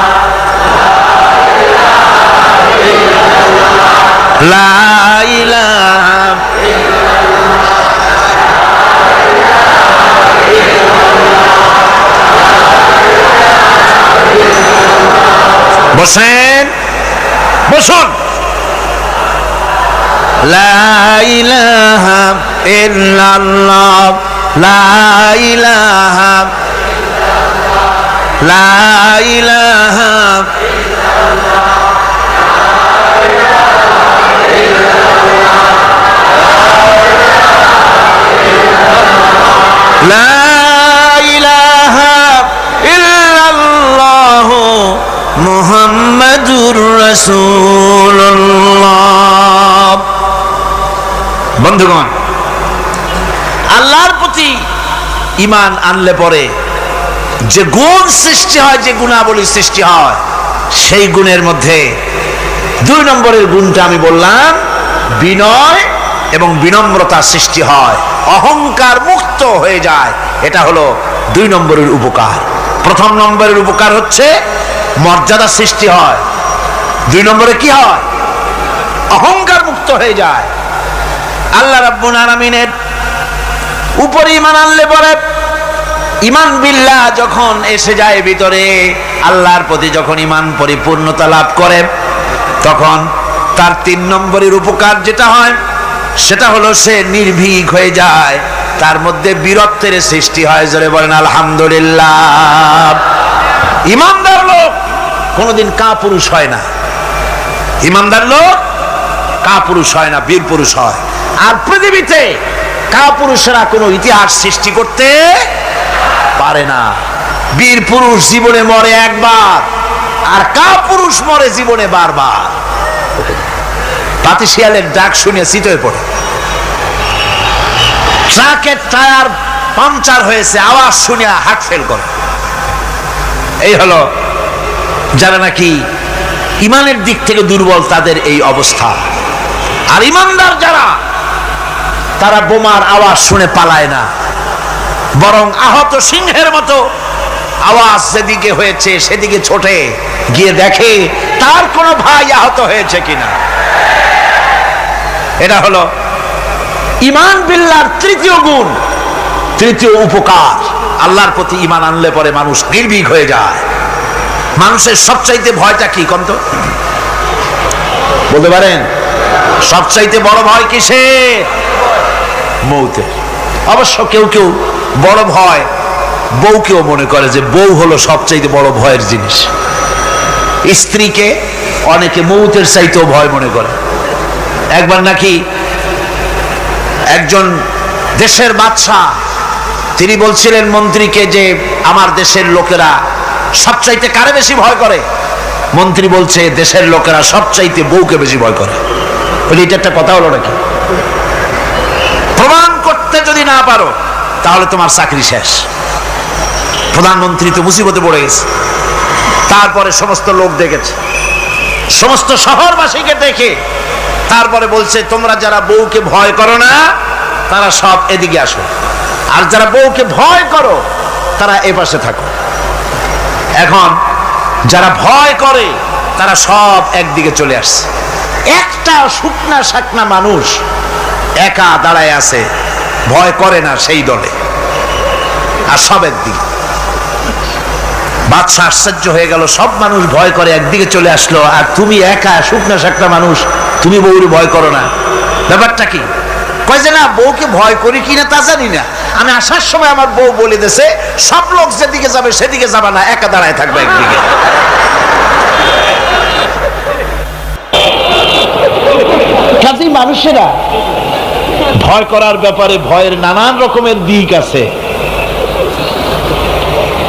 লা ইলাহা ইল্লাল্লাহ। বসেন, বসুন। লা ইলাহা ইল্লাল্লাহ, লা ইলাহা ইল্লাল্লাহ, লা ইলাহা ইল্লাল্লাহ, লা ইলাহা ইল্লাল্লাহ মুহাম্মাদুর রাসূলুল্লাহ। বন্ধুগণ, আল্লাহর প্রতি ঈমান আনলে পরে যে গুণ সৃষ্টি হয়, যে গুণাবলী সৃষ্টি হয়, সেই গুণের মধ্যে 2 নম্বরের গুণটা আমি বললাম, বিনয় এবং বিনম্রতা সৃষ্টি হয়, অহংকার মুক্ত হয়ে যায়। এটা হলো 2 নম্বরের উপকার। 1 নম্বরের উপকার হচ্ছে মর্যাদা সৃষ্টি হয়। 2 নম্বরে কি হয়? অহংকার মুক্ত হয়ে যায়। আল্লাহ রাব্বুল আলামিনের উপরে ঈমান আনলে পরে, ঈমান বিল্লাহ যখন এসে যায় ভিতরে, আল্লাহর প্রতি যখন ঈমান পরিপূর্ণতা লাভ করে, তখন তার 3 নম্বরের উপকার যেটা হয় সেটা হলো সে নির্ভীক হয়ে যায়, তার মধ্যে বীরত্বের সৃষ্টি হয়। জোরে বলেন আলহামদুলিল্লাহ। ঈমানদার লোক কোনোদিন কাপুরুষ হয় না। ঈমানদার লোক কাপুরুষ হয় না, বীর পুরুষ হয়। আর পৃথিবীতে কাপুরুষেরা কোনো ইতিহাস সৃষ্টি করতে পারে না। বীর পুরুষ জীবনে মরে একবার, আর কাপুরুষ মরে জীবনে বারবার। পাতিশিয়ালের ডাক শুনে চিতই পড়ে। ট্রাকের টায়ার পাংচার হয়েছে, আওয়াজ শুনে হার্ট ফেল করে। এই হলো যারা নাকি ইমানের দিক থেকে দুর্বল, তাদের এই অবস্থা। আর ইমানদার যারা, তারা বোমার আওয়াজ শুনে পালায় না, বরং আহত সিংহের মতো আওয়াজ যেদিকে হয়েছে সেদিকে ছোটে গিয়ে দেখে তার কোনো ভাই আহত হয়েছে কিনা। এটা হলো ঈমান বিল্লাহর তৃতীয় গুণ, তৃতীয় উপকার। আল্লাহর প্রতি ঈমান আনলে পরে মানুষ নির্ভীক হয়ে যায়। মানুষের সবচাইতে ভয়টা কি কোন তো বলতে পারেন? সবচাইতে বড় ভয় কিসে? মৌতের। অবশ্য কেউ কেউ বড় ভয় বউকেও মনে করে যে বউ হলো সবচাইতে বড় ভয়ের জিনিস। স্ত্রীকে অনেকে মৌতের চাইতেও ভয় মনে করে। একবার নাকি একজন দেশের বাদশা তিনি বলছিলেন মন্ত্রীকে যে আমার দেশের লোকেরা সবচাইতে কারে বেশি ভয় করে? মন্ত্রী বলছে দেশের লোকেরা সবচাইতে বউকে বেশি ভয় করে। এটা একটা কথা হলো নাকি? প্রমাণ করতে যদি না পারো তাহলে তোমার চাকরি শেষ। প্রধানমন্ত্রী তো মুসিবতে পড়ে গেছে। তারপরে সমস্ত লোক দেখেছে, সমস্ত শহরবাসীকে দেখে তারপরে বলছে তোমরা যারা বউকে ভয় করো না তারা সব এদিকে আসো, আর যারা বউকে ভয় করো তারা এ পাশে থাকো। এখন যারা ভয় করে তারা সব একদিকে চলে আসছে। একটা শুকনা শাকনা মানুষ একা দাঁড়ায় আছে, ভয় করে না সেই দলে, আর সব একদিকে। বাদশা আশ্চর্য হয়ে গেল, সব মানুষ ভয় করে একদিকে চলে আসলো, আর তুমি একা শুকনা শাকনা মানুষ, তুমি বউরে ভয় করো না, ব্যাপারটা কি? কয় যে না, বউকে ভয় করি কিনা তা জানি না, আমি আসার সময় আমার বউ বলে দিয়েছে সব লোক যেদিকে যাবে সেদিকে যাবে না, একা দাঁড়ায় থাকবে একদিকে। কাজেই মানুষেরা ভয় করার ব্যাপারে ভয়ের নানান রকমের দিক আছে,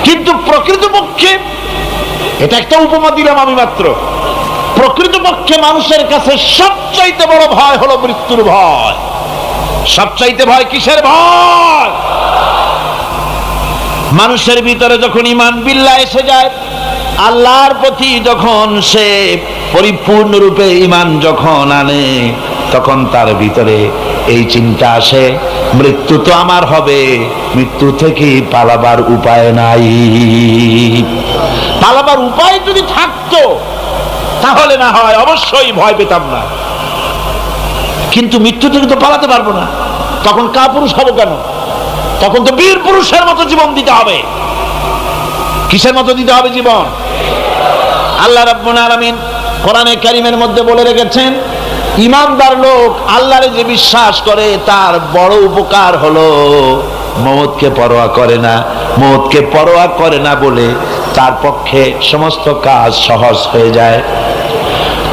কিন্তু প্রকৃতপক্ষে এটা একটা উপমা দিলাম আমি মাত্র। প্রকৃতপক্ষে মানুষের কাছে সবচাইতে বড় ভয় হলো মৃত্যুর ভয়। সবচাইতে ভয় কিসের ভয়? মানুষের ভিতরে যখন ঈমান বিল্লাহ এসে যায়, আল্লাহর প্রতি যখন সে পরিপূর্ণরূপে ঈমান যখন আনে, তখন তার ভিতরে এই চিন্তা আসে মৃত্যু তো আমার হবে, মৃত্যু থেকে পালাবার উপায় নাই। পালাবার উপায় যদি থাকতো তাহলে না হয় অবশ্যই ভয় পেতাম না, কিন্তু মৃত্যু থেকে তো পালাতে পারবো না, তখন কাপুরুষ হবো কেন? তখন তো বীর পুরুষের মতো জীবন দিতে হবে। কিসের মতো দিতে হবে জীবন? আল্লাহ রাব্বুল আলামিন কোরআনে কারীমের মধ্যে বলে রেখেছেন, ঈমানদার লোক আল্লাহরে যে বিশ্বাস করে তার বড় উপকার হলো মওতকে পরোয়া করে না। মওতকে পরোয়া করে না বলে তার পক্ষে সমস্ত কাজ সহজ হয়ে যায়।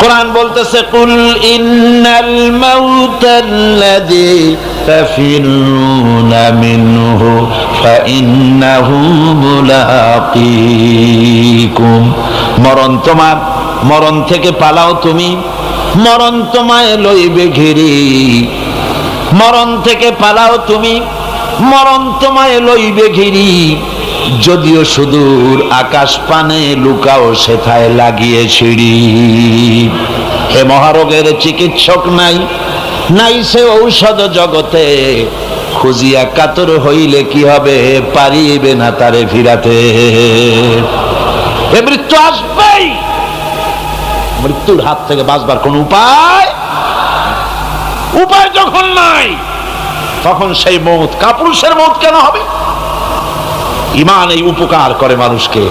কোরআন বলতেছে, কুল ইন্নাল মাউতাল্লাযী তাফিরুনা মিনহু ফাইন্নাহু মুলাকীকুম। মরণ তোমার, মরণ থেকে পালাও তুমি, মরণ তোমায় লইবে ঘিরি। মরণ থেকে পালাও তুমি, মরণ তোমায় লইবে ঘিরি। যদিও সুদূর আকাশ পানে লুকাও সেথায় লাগিয়ে সিঁড়ি। হে মহারোগের চিকিৎসক নাই, নাই সে ঔষধ জগতে। খুঁজিয়া কাতর হইলে কি হবে, পারিবে না তারে ফিরাতে। এ মৃত্যু আসবেই, মৃত্যুর হাত থেকে বাঁচবার কোন উপায় যখন নাই, তখন সেই মওত কাপুরুষের মওত কেন হবে? ঈমান এই উপকার করে মানুষকে,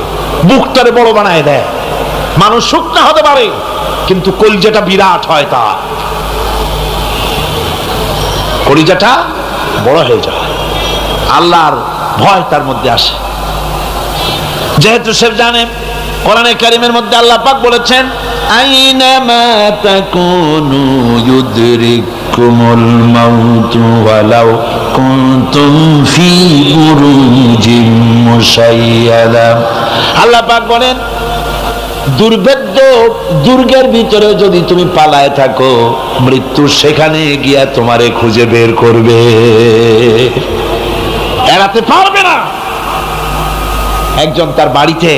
বুকটারে বড় বানায় দেয়। মানুষ শুকনা হতে পারে কিন্তু কলিজাটা বিরাট হয়, তার কলিজাটা বড় হয়ে যায়, আল্লাহর ভয় তার মধ্যে আসে। যেহেতু সে জানে, কোরআনে কারীমের মধ্যে আল্লাহ পাক বলেছেন, আইনামা তাকুনু ইউদরিকুমুল মাউতু ওয়ালাউ কুনতুম ফি বুরুজিম মুশাইয়াদা। আল্লাহ পাক বলেন, দুর্ভেদ্য দুর্গের ভিতরে যদি তুমি পালায় থাকো, মৃত্যু সেখানে গিয়া তোমারে খুঁজে বের করবে, এড়াতে পারবে না। একজন তার বাড়িতে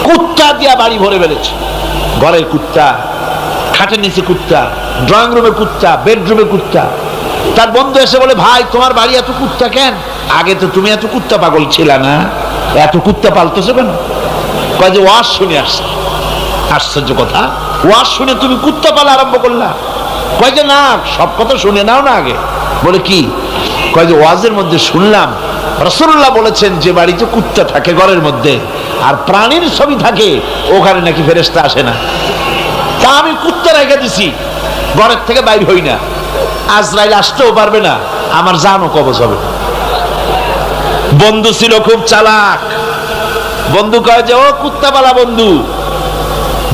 কুত্তা দিয়া বাড়ি ভরে ফেলেছে। ঘরের কুত্তা, খাটের নিচে কুত্তা, ড্রয়িং রুমে কুত্তা, বেডরুমে কুত্তা। তার বন্ধু এসে বলে, ভাই তোমার বাড়ি এত কুত্তা কেন? আগে তো তুমি এত কুত্তা পাগল ছিল না, এত কুত্তা পালতেছো কেন? কয় যে ওয়াজ শুনে আসছে। আশ্চর্য কথা, ওয়াজ শুনে তুমি কুত্তা পালা আরম্ভ করলা? কয় যে না, সব কথা শুনে নাও না আগে। বলে কি? কয় যে ওয়াজের মধ্যে শুনলাম রাসূলুল্লাহ বলেছেন যে বাড়িতে কুত্তা থাকে ঘরের মধ্যে আর প্রাণীর ছবি থাকে ওখানে নাকি ফেরেশতা আসে না। তা আমি কুত্তা রেখে দিছি, ঘরের থেকে বাইর হই না, আজরাইল আসতেও পারবে না, আমার জানও কবজ হবে। বন্ধু ছিল খুব চালাক। বন্ধু কয় যে ও কুত্তাওয়ালা বন্ধু,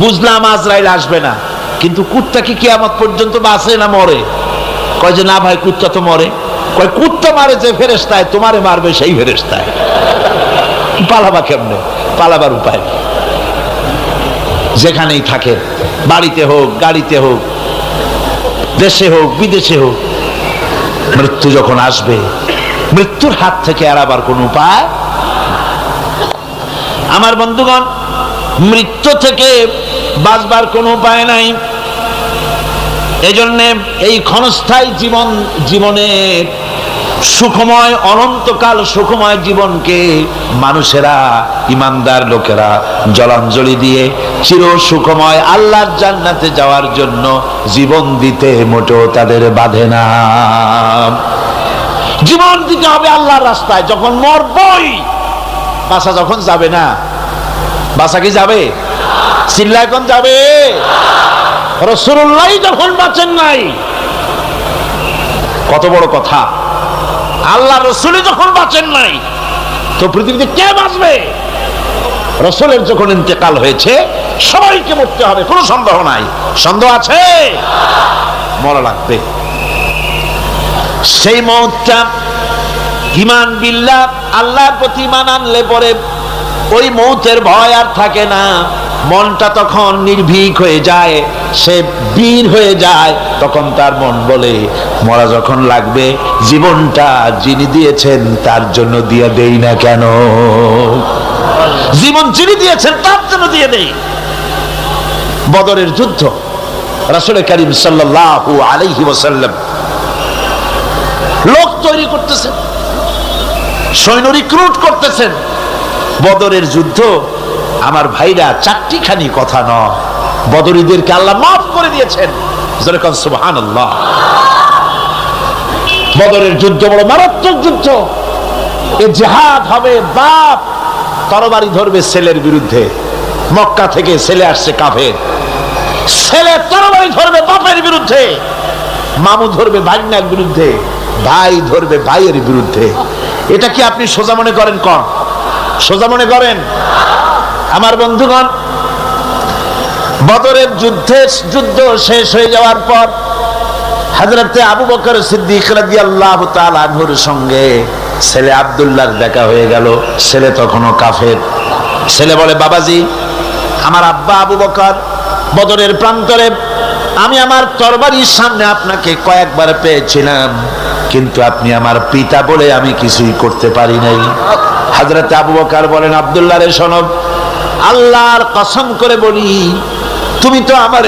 বুঝলাম আজরাইল আসবে না, কিন্তু কুত্তা কি কিয়ামত পর্যন্ত বাঁচে না মরে? কয় যে না ভাই, কুত্তা তো মরে। কয় কুত্তা মারে যে ফেরেশতায়, তোমারে মারবে সেই ফেরেশতায়। পালাবা কেমনে? পালাবার উপায় নেই। যেখানেই থাকে, বাড়িতে হোক, গাড়িতে হোক, দেশে হোক, বিদেশে হোক, মৃত্যু যখন আসবে, মৃত্যুর হাত থেকে এড়াবার কোন উপায়। আমার বন্ধুগণ, মৃত্যু থেকে বাঁচবার কোনো উপায় নাই। এজন্য এই ক্ষণস্থায়ী জীবনের সুখময়, অনন্তকাল সুখময় জীবনকে মানুষেরা, ইমানদার লোকেরা জলাঞ্জলি দিয়ে চির সুখময় আল্লাহর জান্নাতে যাওয়ার জন্য জীবন দিতে মোটেও তাদের বাধে না। জীবন দিতে হবে আল্লাহর রাস্তায়। যখন মরবই, বাসা যখন যাবে না, বাসা কি যাবে? চিল্লা এখন যাবে? রাসূলুল্লাহ যখন বাঁচেন নাই, কত বড় কথা! আল্লাহ রাসূল যখন বাঁচেন নাই, তো পৃথিবীতে কে বাঁচবে? রাসূলের যখন ইন্তেকাল হয়েছে, সবাইকে মরতে হবে, কোনো সন্দেহ নাই। সন্দেহ আছে? মরা লাগবে। সেই মওতটা ঈমান বিল্লাহ, আল্লাহর প্রতি ঈমান আনলে পরে ওই মওতের ভয় আর থাকে না। মনটা তখন নির্ভীক হয়ে যায়, সে বীর হয়ে যায়। তখন তার মন বলে, মরা যখন লাগবে, জীবনটা যিনি দিয়েছেন তার জন্য দিয়ে দেই না কেন? জীবন যিনি দিয়েছেন তার জন্য দিয়ে দেই। বদরের যুদ্ধ, রাসূল করিম সাল্লাল্লাহু আলাইহি ওয়াসাল্লাম লোক তৈরি করতেছেন, সৈন্য রিক্রুট করতেছেন। বদরের যুদ্ধ, আমার ভাইরা, চারটিখানি কথা নয়, বদরীদেরকে আল্লাহ মাফ করে দিয়েছেন। সুবহানাল্লাহ। বদরের যুদ্ধ বড় মারাত্মক যুদ্ধ। এ জিহাদ হবে, বাপ তরবারি ধরবে ছেলের বিরুদ্ধে। মক্কা থেকে ছেলে আসছে কাফের, ছেলে তরবারি ধরবে বাপের বিরুদ্ধে, মামু ধরবে ভাগ্নার বিরুদ্ধে, ভাই ধরবে ভাইয়ের বিরুদ্ধে। এটা কি আপনি সোজা মনে করেন? কোন সোজা মনে করেন? আমার বন্ধুগণ, বদরের যুদ্ধ শেষ হয়ে যাওয়ার পর হযরতে আবু বকর সিদ্দিক রাদিয়াল্লাহু তাআলা আনহুর সঙ্গে ছেলে আব্দুল্লাহর দেখা হয়ে গেল। ছেলে তখনও কাফের। ছেলে বলে, বাবাজি, আমার আব্বা আবু বকর বদরের প্রান্তরে, আমি আমার তরবারির সামনে আপনাকে কয়েকবার পেয়েছিলাম, কিন্তু আপনি আমার পিতা বলে আমি কিছুই করতে পারি নাই। হযরতে আবু বকর বলেন, আব্দুল্লাহ রে শোনো, আল্লাহর কসম করে বলি, তুমি তো আমার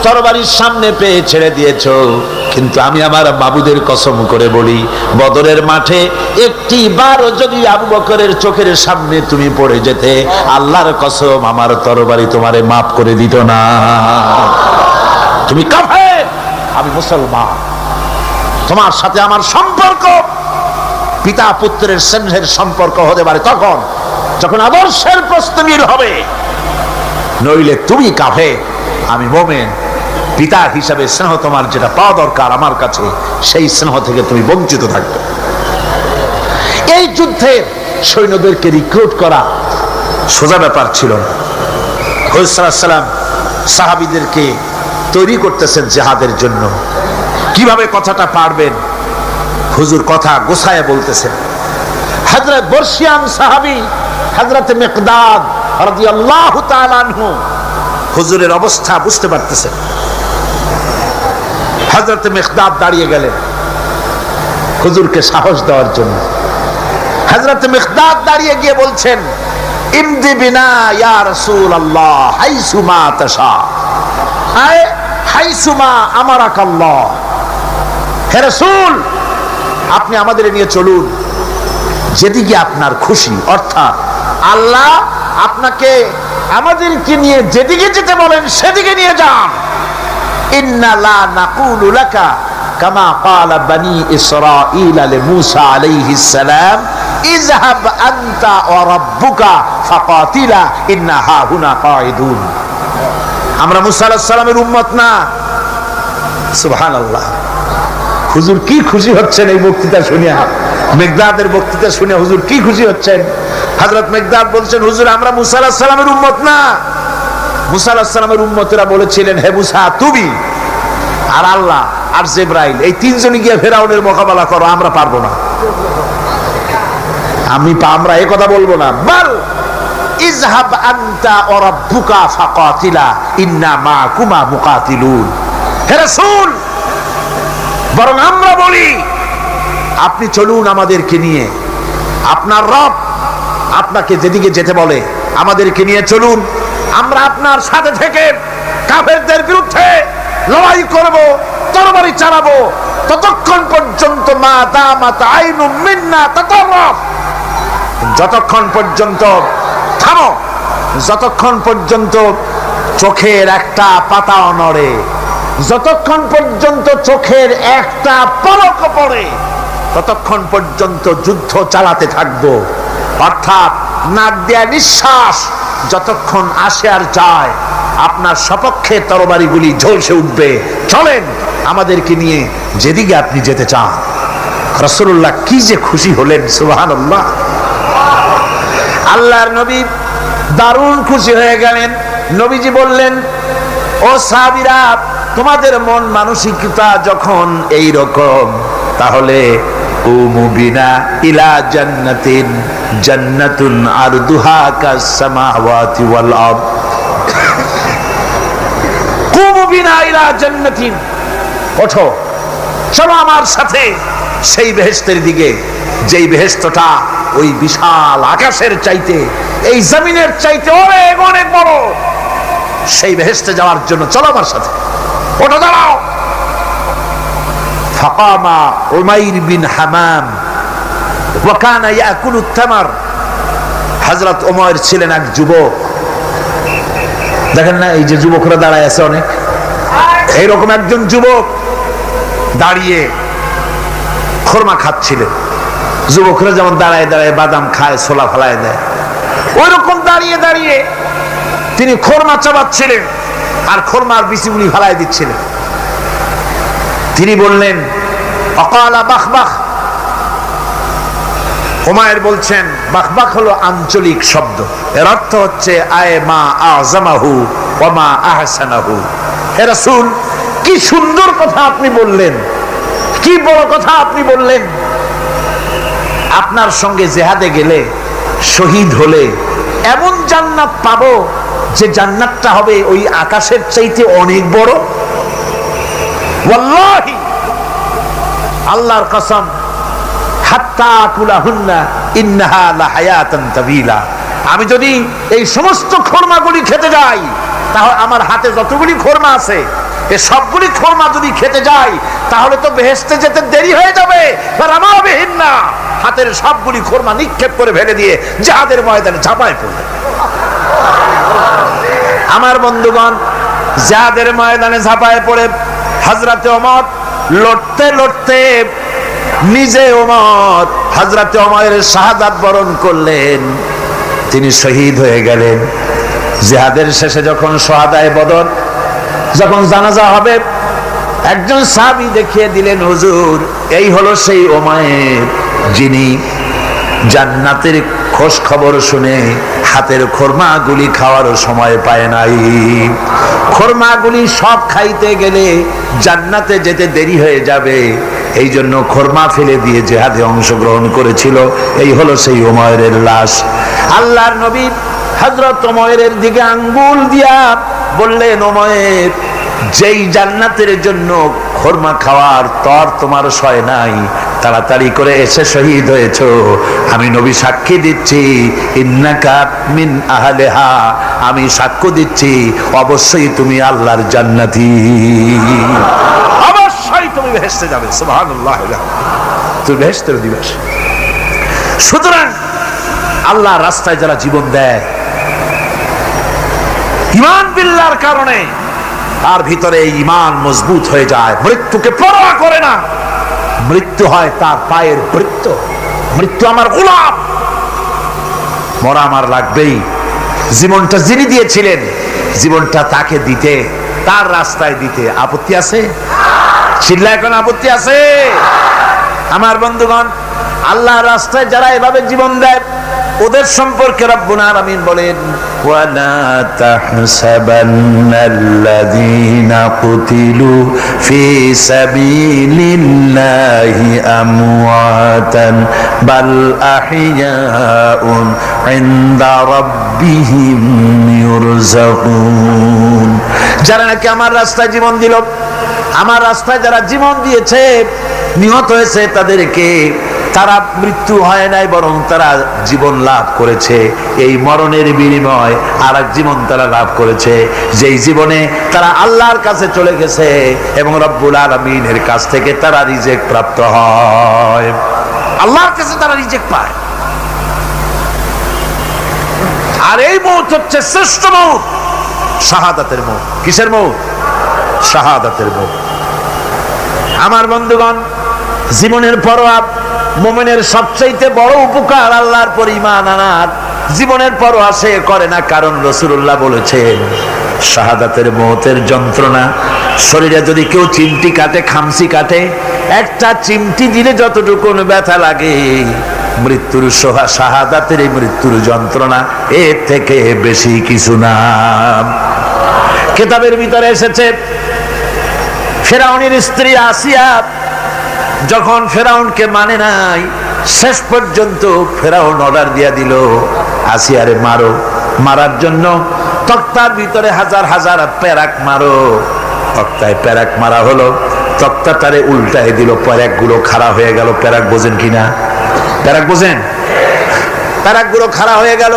তরবারির সামনে পেয়ে ছেড়ে দিয়েছো, কিন্তু আমি আমার মাবুদের কসম করে বলি, বদরের মাঠে একটি বারও যদি আবু বকরের চোখের সামনে তুমি পড়ে যেতে, আল্লাহর কসম আমার তরবারি তোমারে মাফ করে দিত না। তুমি কাফের, আমি মুসলমান। তোমার সাথে আমার সম্পর্ক পিতা পুত্রের স্নেহের সম্পর্ক হতে পারে তখন যখন আদর্শের প্রশ্ন মিল হবে, নইলে তুমি কাফের, আমি মুমিন। পিতা হিসাবে স্নেহ তোমার যেটা পাওয়া দরকার আমার কাছে, সেই স্নেহ থেকে তুমি বঞ্চিত থাকবে। এই যুদ্ধে সৈন্যদেরকে রিক্রুট করা সোজা ব্যাপার ছিল না। হুজুর সাল্লাল্লাহু আলাইহি ওয়াসাল্লাম সাহাবীদেরকে তৈরি করতেছেন জিহাদের জন্য। কিভাবে কথাটা পারবেন, হুজুর কথা গোছায় বলতেছেন। হযরত বর্ষিয়ান সাহাবী হযরত মিকদাদ রাদিয়াল্লাহু তাআলা আনহু হুজুরের অবস্থা বুঝতে পারতেছেন। হযরত মিকদাদ দাঁড়িয়ে গেলেন হুজুরকে সাহস দেওয়ার জন্য। হযরত মিকদাদ দাঁড়িয়ে গিয়ে বলছেন, ইমদি বিনা ইয়া রাসূলুল্লাহ হাইসুমা তাশা, আয় হাইসুমা আমারাকাল্লাহ। হে রাসূল, আপনি আমাদের নিয়ে চলুন যেদিকে আপনার খুশি, অর্থাৎ আল্লাহ আপনাকে আমাদেরকে নিয়ে যেদিকে যেতে বলেন সেদিকে নিয়ে যান। ইন্না লা নাকুলু লাকা কামা ক্বালা বনি ইসরাঈল লিমূসা আলাইহিস সালাম ইযহাব আনতা ওয়া রাব্বুকা ফাকাতিলা ইন্না হাহুনা কাঈদুন। আমরা মুসা আলাইহিস সালামের উম্মত না। সুবহানাল্লাহ। হুজুর কি খুশি হচ্ছেন এই বক্তৃতা শুনে, মেঘদাদের বক্তৃতা শুনে হুজুর কি খুশি হচ্ছেন। হযরত মেঘদাদ বলছেন, হুজুর আমরা মুসা আলাইহিস সালামের উম্মত না। মুসা আলাইহিস সালামের উম্মতেরা বলেছিলেন, হে মুসা তুমি আর আল্লাহ আর জিবরাইল এই তিনজনই গিয়ে ফেরাউনের মোকাবেলা করো, আমরা পারবো না। আমরা এই কথা বলবো না। বল ইযহাব আনতা ওয়া রাব্বুকা ফাকাতিলা ইন্না মাআকুমা মুকাতিলুন। হে রাসূল, বরং আমরা বলি আপনি চলুন আমাদেরকে নিয়ে, আপনার রব আপনাকে যেদিকে যেতে বলে আমাদেরকে নিয়ে চলুন, আমরা আপনার সাথে থেকে কাফেরদের বিরুদ্ধে লড়াই করব, তরবারি চালাবো ততক্ষণ পর্যন্ত মা দামাত আইনু মিন্না তাতাররাফ, যতক্ষণ পর্যন্ত থামো, যতক্ষণ পর্যন্ত চোখের একটা পাতাও নড়ে, যতক্ষণ পর্যন্ত চোখের একটা পলক পড়ে ততক্ষণ পর্যন্ত যুদ্ধ চালাতে থাকবো। অর্থাৎ নাক দেয়া নিঃশ্বাস যতক্ষণ আসে আর যায় আপনার সপক্ষে তরবারিগুলি ঝলসে উঠবে। চলেন আমাদেরকে নিয়ে যেদিকে আপনি যেতে চান। রাসূলুল্লাহ কি যে খুশি হলেন, সুবহানাল্লাহ। আল্লাহর নবী দারুণ খুশি হয়ে গেলেন। নবীজি বললেন, ও সাহাবীরা, তোমাদের মন মানসিকতা যখন এই রকম তাহলে কুমু বিনা ইলা জান্নাতিন জান্নাতুন আরদুহা কাস সামাওয়াতি ওয়াল আরদ। কুমু বিনা ইলা জান্নাতিন, ওঠো চলো আমার সাথে সেই বেহেশতের দিকে, যেই বেহেশতটা ওই বিশাল আকাশের চাইতে, এই জমিনের চাইতে অনেক অনেক বড়। সেই বেহেশতে যাওয়ার জন্য চলো আমার সাথে, ওঠো দাঁড়াও। ফাকামা উমাইর বিন হামাম ওয়া কানা ইয়াকুলু তামার। হযরত উমাইর ছিলেন এক যুবক। দেখেন না এই যে যুবকরা দাঁড়ায় আছে অনেক, এইরকম একজন যুবক দাঁড়িয়ে খোরমা খাচ্ছিলেন। যুবকরা যেমন দাঁড়ায় দাঁড়ায় বাদাম খায়, ছোলা ফলায় দেয়, ওই রকম দাঁড়িয়ে দাঁড়িয়ে তিনি খোরমা চাবাচ্ছিলেন আর খোরমার বিচিগুলি ফেলায় দিচ্ছিলেন। তিনি বললেন, অকালা বাখবাখ। উমাইর বলছেন, বাখবাখ হলো আঞ্চলিক শব্দ, এর অর্থ হচ্ছে আয়ে মা আযমাহু ওয়া মা আহসানাহু। হে রাসূল, কি সুন্দর কথা আপনি বললেন, কি বড় কথা আপনি বললেন। আপনার সঙ্গে জিহাদে গেলে, শহীদ হলে এমন জান্নাত পাবো যে জান্নাতটা হবে ওই আকাশের চাইতে অনেক বড়। ওয়াল্লাহি, আল্লাহর কসম, হাত্তা কুলাহুন্না ইন্নাহা লাহায়াতান তাবিলা। আমি যদি এই সমস্ত খোরমাগুলি খেতে যাই, তাহলে আমার হাতে যতগুলি খোরমা আছে এই সবগুলি খোরমা যদি খেতে যাই তাহলে তো বেহেশতে যেতে দেরি হয়ে যাবে। রামাবিহিন্না, হাতের সবগুলি খোরমা নিক্ষেপ করে ফেলে দিয়ে জিহাদের ময়দানে ঝাঁপায় পড়বে। আমার বন্ধুগণ, জিহাদের ময়দানে ঝাঁপায় পড়ে হযরতে ওমর লড়তে লড়তে নিজে ওমর হযরতে ওমরের শাহাদাত বরণ করলেন, তিনি শহীদ হয়ে গেলেন। জিহাদের শেষে যখন শুহাদায়ে বদর, যখন জানাজা হবে, একজন সাহাবী দেখিয়ে দিলেন, হুজুর এই হলো সেই ওমর যিনি জান্নাতের খোঁজ খবর শুনে হাতের খোরমাগুলি খাওয়ার সময় পায় নাই। খোরমাগুলি সব খাইতে গেলে জান্নাতে যেতে দেরি হয়ে যাবে, এই জন্য খোরমা ফেলে দিয়ে জিহাদে অংশগ্রহণ করেছিল। এই হলো সেই ওমরের লাশ। আল্লাহর নবী হযরত ওমরের দিকে আঙ্গুল দিয়া বললেন, ওমর, যেই জান্নাতের জন্য খোরমা খাওয়ার তর তোমার সয় নাই, তাড়াতাড়ি করে এসে শহীদ হয়েছো, আমি নবী সাক্ষী দিচ্ছি, ইন্নাকা মিন আহলিহা, আমি সাক্ষ্য দিচ্ছি অবশ্যই তুমি আল্লাহর জান্নাতি, অবশ্যই তুমি বেহেশতে যাবে। সুবহানাল্লাহ, তুমি বেহেশতের অধিবাসী। সুতরাং আল্লাহ রাস্তায় যারা জীবন দেয় ঈমান বিল্লাহর কারণে, তার ভিতরে ইমান মজবুত হয়ে যায়, মৃত্যুকে পরোয়া করে না। মৃত্যু হয় তার পায়ের বৃত্ত, মৃত্যু আমার গোলাম, মরা আমার লাগবেই। জীবনটা যিনি দিয়েছিলেন, জীবনটা তাকে দিতে, তার রাস্তায় দিতে আপত্তি আছে? চিল্লা এখন আপত্তি আছে? আমার বন্ধুগণ, আল্লাহর রাস্তায় যারা এভাবে জীবন দেয়, ওদের সম্পর্কে রব্বুল আলামিন বলেন, ওয়ালা তাহসাবান্নাল্লাযীনা কুতিলু ফি সাবিলিল্লাহি আমওয়াতান বাল আহইয়াউন ইনদা রাব্বিহিম ইউরযাকুন। যারা নাকি আমার রাস্তায় জীবন দিল, আমার রাস্তায় যারা জীবন দিয়েছে, নিহত হয়েছে, তাদেরকে তারা মৃত্যু হয় নাই, বরং তারা জীবন লাভ করেছে। এই মরণের বিনিময় আর এক জীবন তারা লাভ করেছে, যেই জীবনে তারা আল্লাহর কাছে চলে গেছে এবং রব্বুল আলামিনের কাছ থেকে তারা রিজেক প্রাপ্ত হয়। আল্লাহর কাছে তারা রিজেক পায়। আর এই মৌত হচ্ছে শ্রেষ্ঠ মৌত, শাহাদাতের মৌত। কিসের মৌত? শাহাদাতের মৌত। আমার বন্ধুগণ, জীবনের পরোয়া মুমিনের সবচেয়ে বড় উপকার আল্লাহর পর ঈমান আনার। জীবনের পরোয়া সে করে না, কারণ রাসূলুল্লাহ বলেছেন শাহাদাতের মৌতের যন্ত্রণা, শরীরে যদি কেউ চিমটি কাটে, খামসি কাটে, একটা চিমটি দিলে যতটুকু ব্যথা লাগে, মৃত্যুর শাহাদাতের এই মৃত্যুর যন্ত্রণা এর থেকে বেশি কিছু না। কিতাবের ভিতরে এসেছে, ফেরাউনের স্ত্রী আসিয়া যখন ফেরাউনকে মানে নাই, শেষ পর্যন্ত ফেরাউন অর্ডার দিয়া দিল, আসিয়ারে মারো। মারার জন্য তক্তার ভিতরে হাজার হাজার প্যারাক মারো। তক্তায় প্যারাক মারা হলো, তক্তা তারে উল্টায় দিল, প্যারাক গুলো খাড়া হয়ে গেল। প্যারাক বোঝেন কিনা? প্যারাক বোঝেন? প্যারাক গুলো খাড়া হয়ে গেল।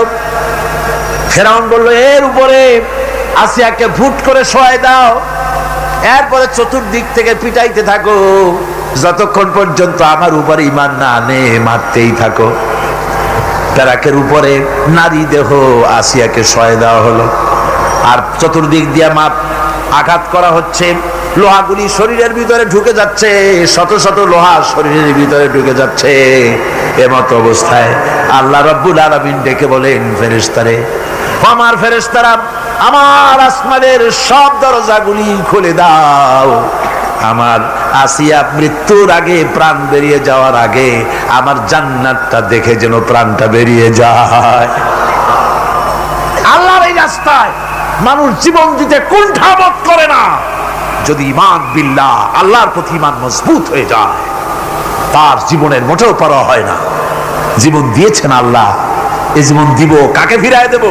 ফেরাউন বলল, এর উপরে আসিয়াকে ফুট করে শোয়াই দাও, এরপরে চতুর্দিক থেকে পিটাইতে থাকো, যতক্ষণ পর্যন্ত আমার উপরে ঈমান না আনে মারতেই থাকো। প্যারাকের উপরে নারী দেহ আসিয়াকে শোয়াই দেওয়া হলো, আর চতুর্দিক দিয়ে আঘাত করা হচ্ছে। লোহাগুলি শরীরের ভিতরে ঢুকে যাচ্ছে, শত শত লোহা শরীরের ভিতরে ঢুকে যাচ্ছে। এমত অবস্থায় আল্লাহ রাব্বুল আলামিন ডেকে বলেন, ফেরেশতারে, আমার ফেরেশতারা, আমার আসমানের সব দরজাগুলি খুলে দাও। আমার আসিয়া মৃত্যুর আগে, প্রাণ বেরিয়ে যাওয়ার আগে আমার জান্নাতটা দেখে যেন প্রাণটা বেরিয়ে যায়। আল্লাহর এই রাস্তায় মানুষ জীবন দিতে কুণ্ঠাবোধ করে না। যদি ঈমান বিল্লাহ, আল্লাহর প্রতি ঈমান মজবুত হয়ে যায়, তার জীবনের মোটেও পরোয়া হয় না। জীবন দিয়েছেন আল্লাহ, এই জীবন দিব, কাকে ফিরায় দেব?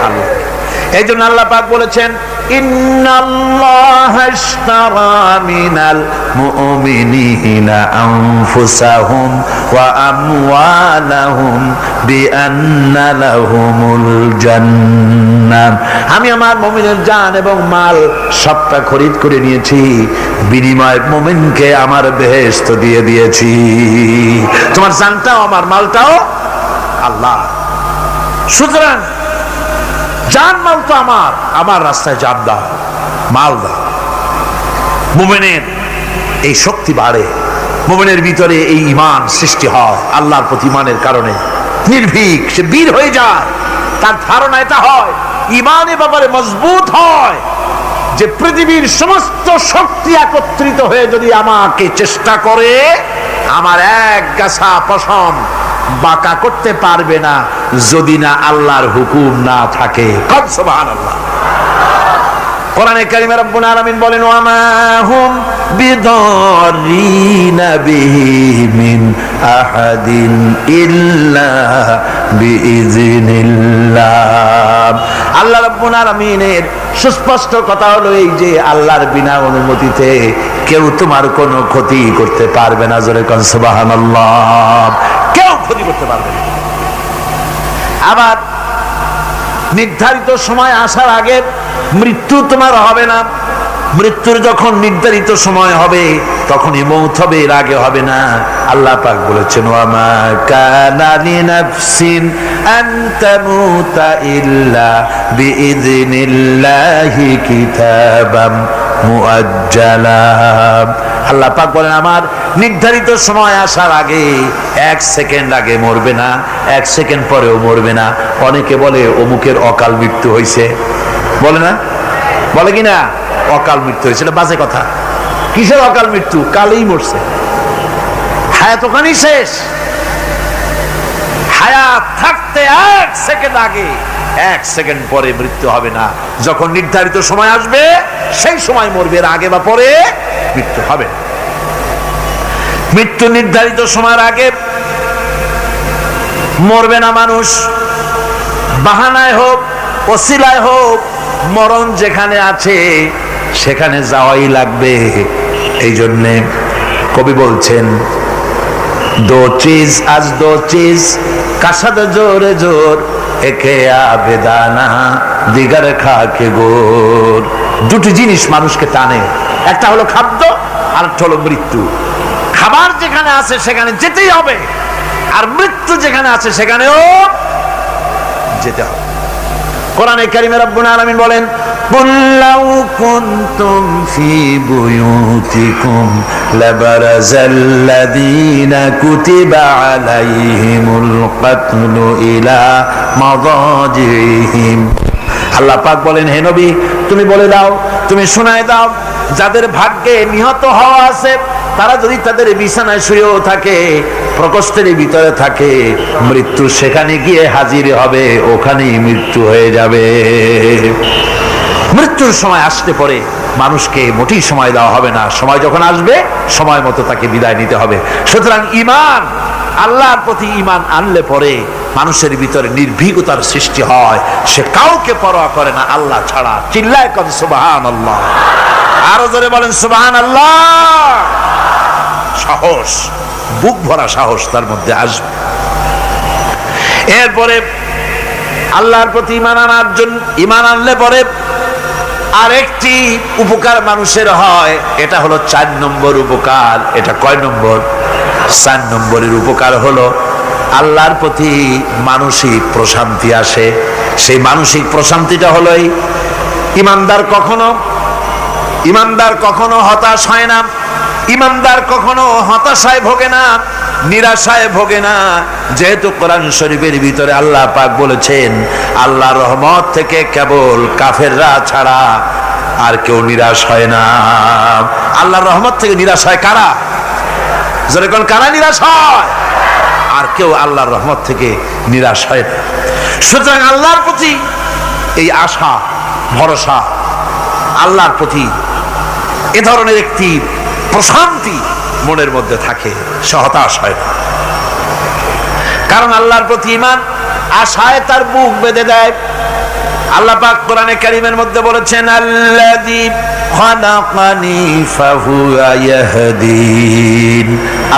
আল্লাহ। এই জন্য আল্লাহ পাক বলেছেন, ইন্নাল্লাহা ইশতারা মিনাল মুমিনিনা আনফুসাহুম ওয়া আমওয়ালাহুম বিআন্না লাহুমুল জান্নাহ। আমি আমার মুমিনের জান এবং মাল সবটা খরিদ করে নিয়েছি, বিনিময়ে মুমিনকে আমার বেহেশত দিয়ে দিয়েছি। তোমার জানটাও আমার, মালটাও আল্লাহ। সুতরাং জান মাল তো আমার, আমার রাস্তায় জান দাও, মাল দাও। মুমিনের এই শক্তি বাড়ে, মুমিনের ভিতরে এই ঈমান সৃষ্টি হয় আল্লাহর প্রতি ঈমানের কারণে। নির্ভীক সে বীর হয়ে যায়, তার ধারণা এটা হয়, ঈমানের ব্যাপারে মজবুত হয় যে পৃথিবীর সমস্ত শক্তি একত্রিত হয়ে যদি আমাকে চেষ্টা করে, আমার এক গাছা পশম বাঁকা করতে পারবে না, যদি না আল্লাহর হুকুম না থাকে। সুবহানাল্লাহ। কোরআনে কারিমে রব্বুল আলামিন বলেন, ওয়া মা হুম বিদারিনা বিহি মিন আহাদিন ইল্লা বিইজনিল্লাহ। আল্লাহ রাব্বুল আলামিনের সুস্পষ্ট কথা হলো এই যে আল্লাহর বিনা অনুমতিতে কেউ তোমার কোনো ক্ষতি করতে পারবে না। জোরে কোন সুবহানাল্লাহ। কেউ ক্ষতি করতে পারবে না। আবার নির্ধারিত সময় আসার আগে মৃত্যু তোমার হবে না। মৃত্যুর যখন নির্ধারিত সময় হবে তখনই মৌত হবে, এর আগে হবে না। আল্লাহ পাক বলেছেন ওয়ামা কানা লিনাফসিন আন তামুতা ইল্লা বিইذনিল্লাহি কিতাবাম মুআজ্জালা। আল্লাহ পাক বলেন আমার নির্ধারিত সময় আসার আগে 1 সেকেন্ড আগে মরবে না, 1 সেকেন্ড পরেও মরবে না। অনেকে বলে অমুকের অকাল মৃত্যু হয়েছে, বলে না, বলে কি না অকাল মৃত্যু হয়েছে, এটা বাজে কথা। কিসের অকাল মৃত্যু? কালেই মরছে, হায়াত ওখানেই শেষ। হায়াত থাকতে 1 সেকেন্ড আগে 1 সেকেন্ড পরে মৃত্যু হবে না। যখন নির্ধারিত সময় আসবে সেই সময় মরবে, এর আগে বা পরে মৃত্যু হবে। মৃত্যু নির্ধারিত সময়ের আগে মরবে না মানুষ, বাহানায় হোক ওসিলায় হোক, মরণ যেখানে আছে সেখানে যাওয়াই লাগবে। এই জন্যে কবি বলছেন দো চিজ আজ দো চিজ কাসাদ জোরে জোর একে আবেদানা দিগার খাকে গোর। দুটি জিনিস মানুষকে টানে, একটা হলো খাদ্য আর একটা হলো মৃত্যু। খাবার যেখানে আছে সেখানে যেতেই হবে, আর মৃত্যু যেখানে আছে সেখানেও যেতে হবে। কোরআনে কারিমে রব্বুল আলামিন বলেন কুল লাউ কুনতুম ফি বুয়ুতিকুম লাবারাযাল্লাযীনা কুতিবা আলাইহিমুল কাতলু ইলা মাদাজিহিম। আল্লাহ পাক বলেন হে নবী তুমি বলে দাও, তুমি শোনায় দাও, যাদের ভাগ্যে নিহত হওয়া আছে তারা যদি তাদের বিছানায় শুয়েও থাকে, প্রকোষ্ঠের ভিতরে থাকে, মৃত্যু সেখানে গিয়ে হাজির হবে, ওখানেই মৃত্যু হয়ে যাবে। মৃত্যুর সময় আসতে পরে মানুষকে মোটেই সময় দেওয়া হবে না, সময় যখন আসবে সময় মতো তাকে বিদায় নিতে হবে। সুতরাং ঈমান, আল্লাহর প্রতি ঈমান আনলে পরে মানুষের ভিতরে নির্ভীকতার সৃষ্টি হয়, সে কাউকে পরোয়া করে না আল্লাহ ছাড়া। চিল্লায় কর সুবহানাল্লাহ, আরো জোরে বলেন সুবহানাল্লাহ। সাহস, বুক ভরা সাহস তার মধ্যে আসবে। এরপরে আল্লাহর প্রতি ঈমান আনার জন্য, ঈমান আনলে পরে আরেকটি উপকার মানুষের হয়, এটা হলো 4 নম্বর উপকার। এটা কয় নম্বর? 4 নম্বরের উপকার হলো আল্লাহর প্রতি মানসিক প্রশান্তি আসে। সেই মানসিক প্রশান্তিটা হলো ইমানদার কখনো হতাশ হয় না, ইমানদার কখনো হতাশায় ভোগে না, নিরাশায় ভোগে না। যেহেতু কোরআন শরীফের ভিতরে আল্লাহ পাক বলেছেন আল্লাহর রহমত থেকে কেবল কাফেররা ছাড়া আর কেউ নিরাশ হয় না। আল্লাহর রহমত থেকে নিরাশ হয় কারা? যেরকম কারা নিরাশ হয়? আর কেউ আল্লাহর রহমত থেকে নিরাশ হয় না। সুতরাং আল্লাহর প্রতি এই আশা ভরসা, আল্লাহর প্রতি এ ধরনের একটি প্রশান্তি মনের মধ্যে থাকে, সে হতাশ হয় না। কারণ আল্লাহর প্রতি ঈমান আশায় তার বুক বেঁধে দেয়। আল্লাহ পাক কোরআনে কারীমের মধ্যে বলেছেন আল্লাযী খালাকানি ফাহুয়া ইয়াহদিন।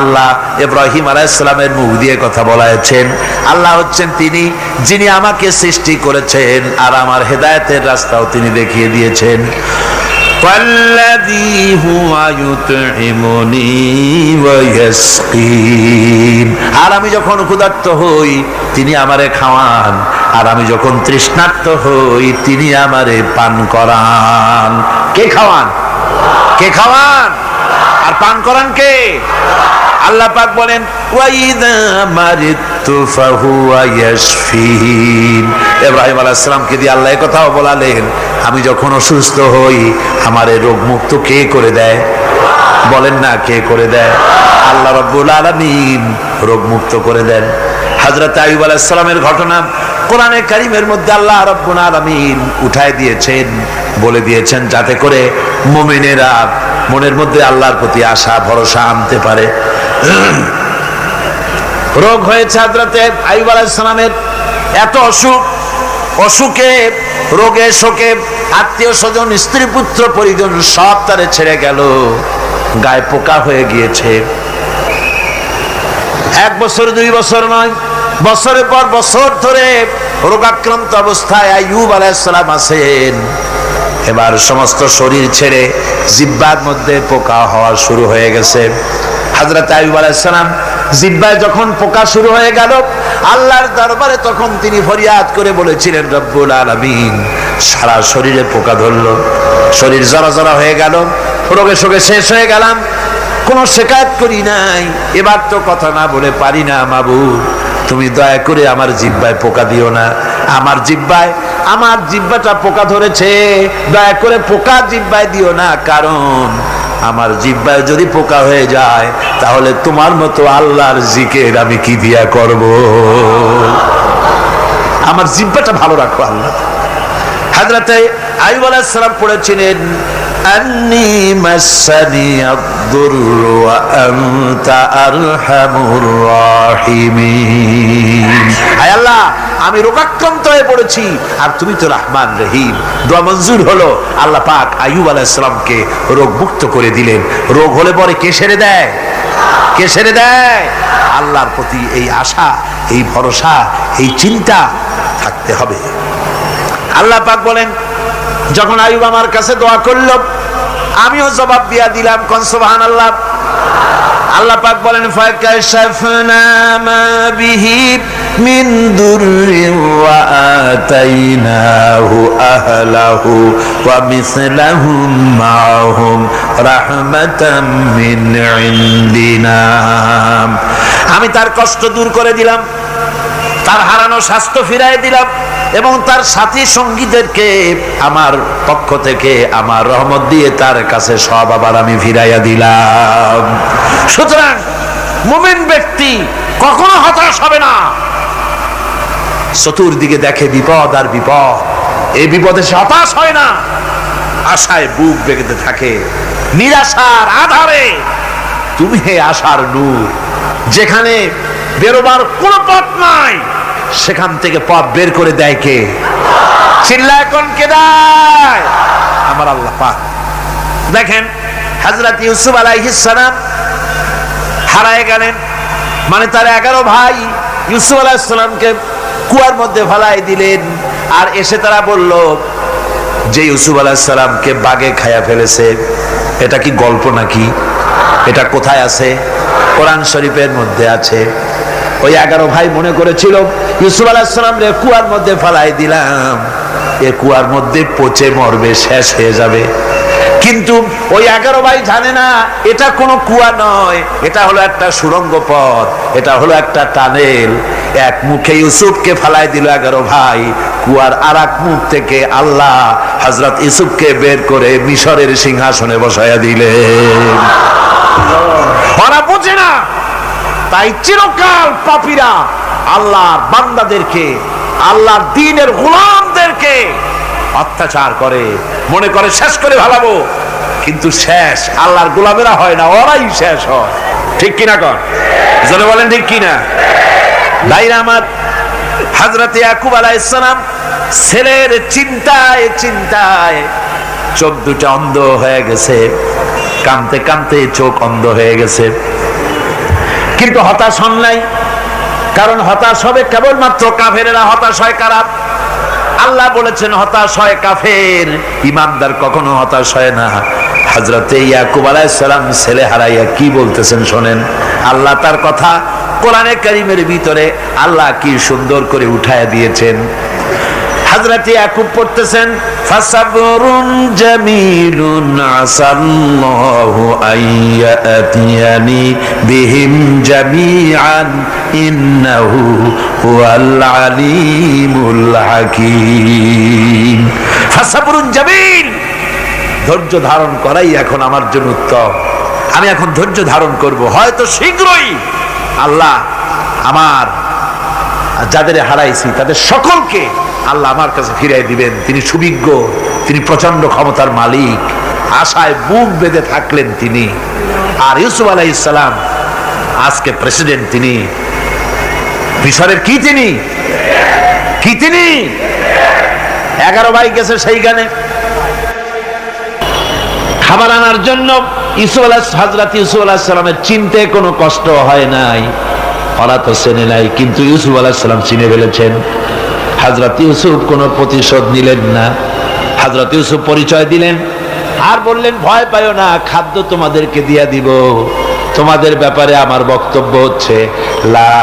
আল্লাহ ইব্রাহিম আলাইহিস সালামের মুখ দিয়ে কথা বলেছেন, আল্লাহ হচ্ছেন তিনি যিনি আমাকে সৃষ্টি করেছেন আর আমার হেদায়েতের রাস্তাও তিনি দেখিয়ে দিয়েছেন। ওয়াল্লাযী হুয়া ইউতঈমুনি ওয়া ইয়াসকিন। আর আমি যখন ক্ষুধার্ত হই তিনি আমারে খাওয়ান, আর আমি যখন তৃষ্ণার্ত হই তিনি আমারে পান করান। কে খাওয়ান? কে খাওয়ান আর পান করান কে? আল্লাহ পাক বলেন ওয়াইদা মারিতু ফাহুয়া ইয়াশফিন। ইব্রাহিম আলাইহিস সালামকে দিয়ে আল্লাহ এই কথাও বলালেন, আমি যখন অসুস্থ হই আমারে রোগ মুক্ত কে করে দেয়? বলেন না কে করে দেয়? আল্লাহ রাব্বুল আলামিন রোগ মুক্ত করে দেন। হযরত আইয়ুব আলাইহিস সালামের ঘটনা কোরআনে কারীমের মধ্যে আল্লাহ রাব্বুল আলামিন উঠায় দিয়েছেন, বলে দিয়েছেন যাতে করে মুমিনেরা মনের মধ্যে আল্লাহর প্রতি আশা ভরসা আনতে পারে। রোগ হয়েছে হযরত আইয়ুব আলাইহিস সালামের, এত অসুখ, অসুখে রোগে শোকে আত্মীয় স্বজন স্ত্রী পুত্র পরিজন সব তারে ছেড়ে গেল, গায়ে পোকা হয়ে গিয়েছে। 1 বছর 2 বছর নয়, বছরের পর বছর ধরে রোগাক্রান্ত অবস্থায় আইয়ুব আলাইহিস সালাম আছেন। এবার সমস্ত শরীর ছেড়ে জিহ্বার মধ্যে পোকা হওয়া শুরু হয়ে গেছে। হযরত আইয়ুব আলাইহিস সালাম জিহ্বায় যখন পোকা শুরু হয়ে গেল, আল্লাহর দরবারে তখন তিনি ফরিয়াদ করে বলেছিলেন, রব্বুল আলামিন, সারা শরীরে পোকা ধরলো, শরীর জরা জরা হয়ে গেল, রোগে শোকে শেষ হয়ে গেলাম, কোনো শিকায়ত করি নাই, এবার তো কথা না বলে পারি না মাবুদ, তুমি দয়া করে আমার জিহ্বায় পোকা দিও না, আমার জিহ্বাটা পোকা ধরেছে, দয়া করে পোকা জিহ্বায় দিও না, কারণ আমার জিহ্বায় যদি পোকা হয়ে যায় তাহলে তোমার মতো আল্লাহর জিকির আমি কি দিয়া করব, আমার জিহ্বাটা ভালো রাখো আল্লাহ। হযরত আইয়ুব আলাইহিস সালাম পড়েছিলেন, আন্নী মাসানি আদ-দুররু ওয়া আনতা আরহামুর রাহিমিন। আয় আল্লাহ, আমি রোগাক্রান্ত হয়ে পড়েছি আর তুমি তো রহমান রহিম। দোয়া মঞ্জুর হলো, আল্লাহ পাক আইয়ুব আলাইহিস সালামকে রোগ মুক্ত করে দিলেন। রোগ হলে পরে কে সেরে দেয়? কে সেরে দেয়? আল্লাহর প্রতি এই আশা, এই ভরসা, এই চিন্তা থাকতে হবে। আল্লাহ পাক বলেন, যখন আইয়ুব আমার কাছে দোয়া করলো আমিও জবাব দিয়া দিলাম, কোন সুবহানাল্লাহ। আল্লাহ পাক বলেন, ফাকাশাফনা মা বিহি মিন দুররিন ওয়া আতাইনাহু আহলাহু ওয়া মিসলাহুম মাআহুম রাহমাতাম মিন ইনদিনা। আমি তার কষ্ট দূর করে দিলাম, তার হারানো স্বাস্থ্য ফিরাই দিলাম এবং তার সাথী সঙ্গীদেরকে আমার পক্ষ থেকে আমার রহমত দিয়ে তার কাছে সব আবার আমি ফিরাইয়া দিলাম। সুতরাং মুমিন ব্যক্তি কখনো হতাশ হবে না। চতুর্দিকে দেখে বিপদ আর বিপদ, এই বিপদে সে হতাশ হয় না, আশায় বুক বেঁধে থাকে। নিরাশার আধারে তুমি হে আশার নূর, যেখানে বেরোবার কোনো পথ নাই সেখান থেকে পথ বের করে দেয় কে? চিল্লায় কোন কে দেয়? আমার আল্লাহ পাক। দেখেন হযরত ইউসুফ আলাইহিস সালাম হারায় গেলেন, মানে তার 11 ভাই ইউসুফ আলাইহিস সালামকে কুয়ার মধ্যে ফেলাই দিলেন, আর এসে তারা বলল যে ইউসুফ আলাইহিস সালামকে বাঘে খায়া ফেলেছে। এটা কি গল্প নাকি? এটা কোথায় আছে? কোরআন শরীফের মধ্যে আছে। ওই 11 ভাই মনে করেছিল ইউসুফ আলাইহিস সালামকে কুয়ার মধ্যে ফেলাই দিলাম, এ কুয়ার মধ্যে পচে মরবে, শেষ হয়ে যাবে। কিন্তু ওই 11 ভাই জানে না এটা কোনো কুয়া নয়, এটা হলো একটা সুড়ঙ্গ পথ, এটা হলো একটা টানেল। এক মুখে ইউসুফকে ফেলাই দিল 11 ভাই, কুয়ার আরেক মুখ থেকে আল্লাহ হযরত ইউসুফকে বের করে মিশরের সিংহাসনে বসায়া দিলেন। ওরা বোঝে না, তাই চিরকাল পাপীরা আল্লাহর বান্দাদেরকে, আল্লাহর দ্বীনের গোলামদেরকে অত্যাচার করে, মনে করে শেষ করে ভালাবো, কিন্তু শেষ আল্লাহর গোলামেরা হয় না, ওরাই শেষ হয়। ঠিক কিনা কর? জোরে বলেন ঠিক কিনা? ভাইরা আমার, হযরত ইয়াকুব আলাইহিস সালাম ছেলের চিন্তায় চিন্তায় চোখ দুটো অন্ধ হয়ে গেছে, কাঁদতে কাঁদতে চোখ অন্ধ হয়ে গেছে। কিন্তু হতাশ হন নাই, কারণ হতাশ হবে কেবলমাত্র কাফেরেরা। হতাশ হয় কারা? আল্লাহ বলেছেন হতাশ হয় কাফের, ইমানদার কখনো হতাশ হয় না। হযরত ইয়াকুব আলাইহিস সালাম ছেলে হারাইয়া কি বলতেছেন শোনেন। আল্লাহ তার কথা কোরআনে কারীমের ভিতরে আল্লাহ কি সুন্দর করে উঠায়া দিয়েছেন। হযরত ইয়াকুব পড়তেছেন, ফাসাবরুন জামিলুন আসাল্লাহু আইয়াতিয়ানি বিহিম জামিআন ইন্নাহু হুয়াল আলিমুল হাকীম। ফাসাবরুন জামিল, ধৈর্য ধারণ করাই এখন আমার জন্য উত্তম। আমি এখন ধৈর্য ধারণ করব, হয়তো শীঘ্রই আল্লাহ আমার যাদের হারাইছি তাদের সকলকে আল্লাহ আমার কাছে ফিরিয়ে দিবেন। তিনি সুবিজ্ঞ, তিনি প্রচন্ড ক্ষমতার মালিক। আশায় বুক বেঁধে থাকলেন তিনি। আর ইউসুফ আলাইহিস সালাম আজকে প্রেসিডেন্ট, তিনি মিশরের কি তিনি 11 ভাই গেছে সেইখানে খাবার আনার জন্য। হযরত ইউসুফ আলাইহিস সালামের চিনতে কোনো কষ্ট হয় নাই, ওরা তো চেনে নাই, কিন্তু ইউসুফ আলাইহিস সালাম চিনে ফেলেছেন। হযরত ইউসুফ কোনো প্রতিশোধ নিলেন না। হযরত ইউসুফ পরিচয় দিলেন আর বললেন, ভয় পাইও না, খাদ্য তোমাদেরকে দিয়া দিব। তোমাদের ব্যাপারে আমার বক্তব্য হচ্ছে, লা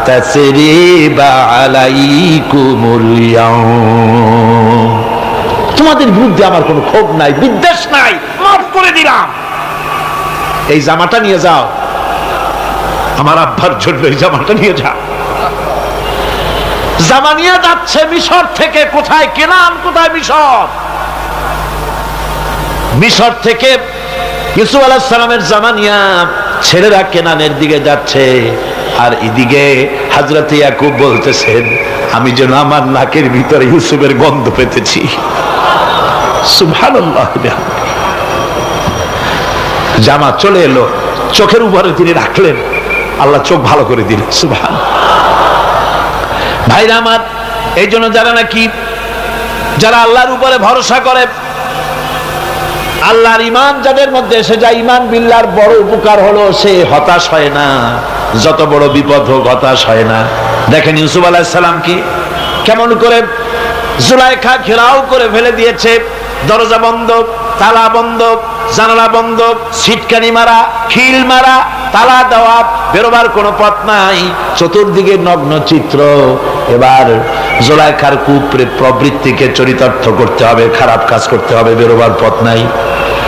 তাসরিবা আলাইকুমুল ইয়াউম, তোমাদের বিরুদ্ধে আমার কোনো ক্ষোভ নাই, বিদ্বেষ নাই, মাফ করে দিলাম। এই জামাটা নিয়ে যাও, আমার আব্বার জন্য এই জামাটা নিয়ে যাও। জামা নিয়ে যাচ্ছে মিশর থেকে। কোথায় কেনান, কোথায় মিশর? মিশর থেকে ইউসুফ আলাইহিস সালামের জামা নিয়ে ছেলেরা কেনানের দিকে যাচ্ছে, আর এদিকে হযরত ইয়াকুব বলতেছেন, আমি যেন আমার নাকের ভিতরে ইউসুফের গন্ধ পেতেছি। সুবহানাল্লাহ। জামা চলে এলো, চোখের উপরে তিনি রাখলেন, আল্লাহ চোখ ভালো করে দিলেন। সুবহান। ভাইরা আমার, এই জন্য যারা আল্লাহর উপরে ভরসা করে, আল্লাহর ঈমান যাদের মধ্যে এসে যায়, ঈমান বিল্লাহর বড় উপকার হলো সে হতাশ হয় না, যত বড় বিপদ হোক হতাশ হয় না। দেখেন ইউসুফ আলাইহিস সালাম কি কেমন করে জুলাইখা ঘেরাও করে ফেলে দিয়েছে, দরজা বন্ধ, তালা বন্ধ, জানালা বন্ধ, ছিটকানি মারা, খিল মারা, তালা দেওয়া, বেরোবার কোনো পথ নাই, চতুর্দিকে নগ্ন চিত্র। এবার জুলাইখার প্রবৃত্তিকে চরিতার্থ করতে হবে, খারাপ কাজ করতে হবে, বেরোবার পথ নাই।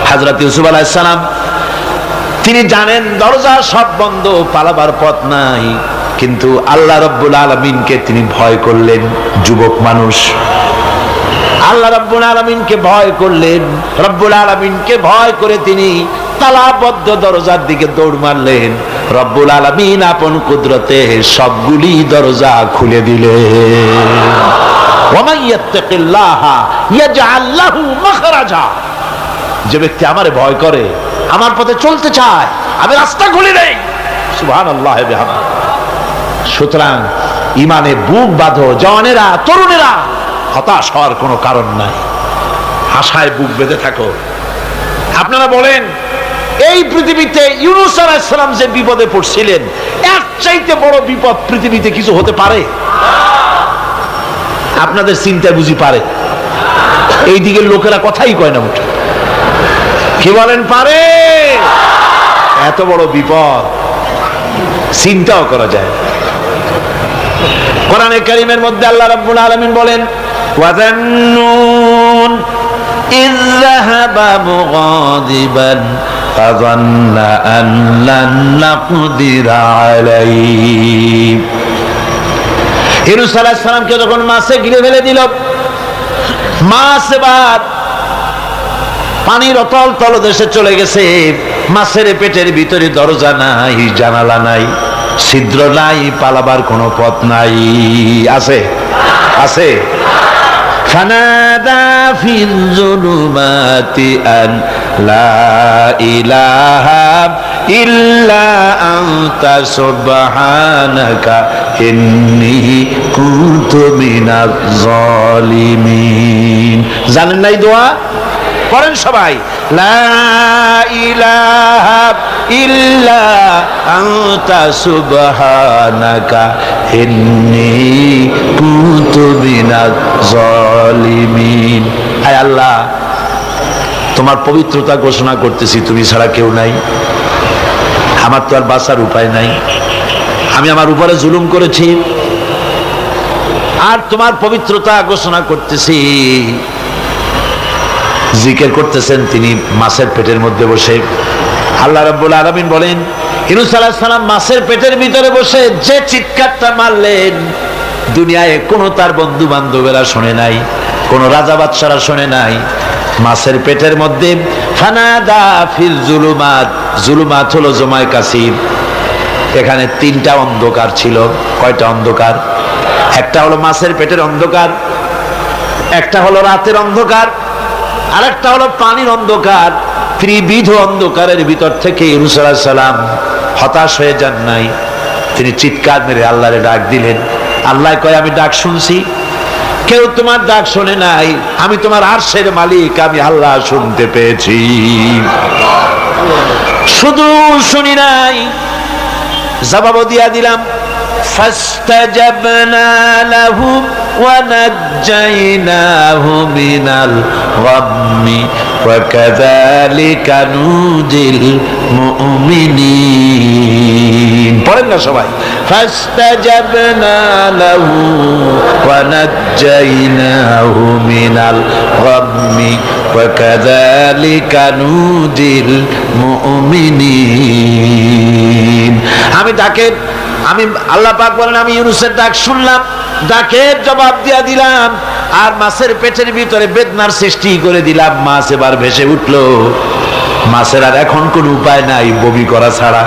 হযরত ইউসুফ আলাইহিস সালাম তিনি জানেন দরজা সব বন্ধ, পালাবার পথ নাই, কিন্তু আল্লাহ রাব্বুল আলামিনকে তিনি ভয় করলেন। যুবক মানুষ, আল্লাহ রাব্বুল আলামিনকে ভয় করলেন। রব্বুল আলামিনকে ভয় করে তিনি তালাবদ্ধ দরজার দিকে দৌড় মারলেন। রব্বুল আলামিন আপন কুদরতে সবগুলি দরজা খুলে দিলেন। ওয়া মান ইয়াত্তাকিল্লাহা ইয়াজআল লাহু মাখরাজা, যে ব্যক্তি আমারে ভয় করে, আমার পথে চলতে চায়, আমি রাস্তা খুলে দেই। সুবহানাল্লাহ বিহামদিহি। সুতরাং ঈমানে বুক বাঁধো জওয়ানেরা, তরুণেরা, হতাশ হওয়ার কোনো কারণ নাই, আশায় বুক বেঁধে থাকো। আপনারা বলেন, এই পৃথিবীতে ইউনূস আলাইহিস সালাম যে বিপদে পড়ছিলেন, এর চাইতে বড় বিপদ পৃথিবীতে কিছু হতে পারে? আপনাদের চিন্তা বুঝি পারে? এই দিকের লোকেরা কথাই কয় না মুঠে। কি বলেন, পারে? এত বড় বিপদ চিন্তাও করা যায়। কোরআনে কারীমের মধ্যে আল্লাহ রাব্বুল আলামিন বলেন, ওয়াযান্নুন ইয যাহাবা মুগাদিবান ফাযান্না আন লান নাকদিরা আলাইহি। ইউনূস আলাইহিস সালামকে যখন মাছে গিলে ফেলে দিল, মাছ এবার পানির অতল তলদেশে চলে গেছে। মাছের পেটের ভিতরে দরজা নাই, জানালা নাই, ছিদ্র নাই, পালাবার কোনো পথ নাই। আছে? আছে? ফানাদা ফিল যুলুমাতি আন লা ইলাহা ইল্লা আনতা সুবহানাকা ইন্নী কুনতু মিনাজ জালিমিন। জানেন না এই দোয়া? পড়েন সবাই, লা ইলাহা ইল্লা আনতা সুবহানাকা ইন্নী কুনতু মিনাজ জালিমিন। আয় আল্লাহ, তোমার পবিত্রতা ঘোষণা করতেছি, তুমি ছাড়া কেউ নাই, আমার তো আর বাঁচার উপায় নাই, আমি আমার উপরে জুলুম করেছি, আর তোমার পবিত্রতা ঘোষণা করতেছি। জিকির করতেছেন তিনি মাছের পেটের মধ্যে বসে। আল্লাহ রাব্বুল আলামিন বলেন, ইউনূস আলাইহিস সালাম মাছের পেটের ভিতরে বসে যে চিৎকারটা মারলেন, দুনিয়ায় কোনো তার বন্ধু বান্ধবেরা শোনে নাই, কোন রাজা বাদশারা শোনে নাই। মাছের পেটের মধ্যে ফানাদা ফিল যুলুমাত, যুলুমাত হলো জমায় কাসির, এখানে তিনটা অন্ধকার ছিল। কয়টা অন্ধকার? একটা হলো মাছের পেটের অন্ধকার, একটা হলো রাতের অন্ধকার, আরেকটা হলো পানির অন্ধকার। ত্রিবিধ অন্ধকারের ভিতর থেকে ইউনূস আলাইহিস সালাম হতাশ হয়ে যান নাই, তিনি চিৎকার মেরে আল্লাহরে ডাক দিলেন। আল্লাহ কয়, আমি ডাক শুনছি, কেউ তোমার ডাক শোনে নাই, আমি তোমার আরশের মালিক, আমি আল্লাহ শুনতে পেয়েছি, শুধু শুনি নাই, জবাব দিয়া দিলাম। ফাস্তাজাবনা লাহু ونجيناه من الغم وكذلك ننجي المؤمنين পড়েন না সবাই فاستجبنا له ونجيناه من الغم وكذلك ننجي المؤمنين আমি আল্লাহ পাক বলেন আমি ইউনূসের ডাক শুনলাম, ডাকের জবাব দিয়া দিলাম, আর মাছের পেটের ভিতরে বেদনার সৃষ্টি করে দিলাম। মাছ এবার ভেসে উঠলো। মাছের আর এখন কোন উপায় নাই বমি করা ছাড়া।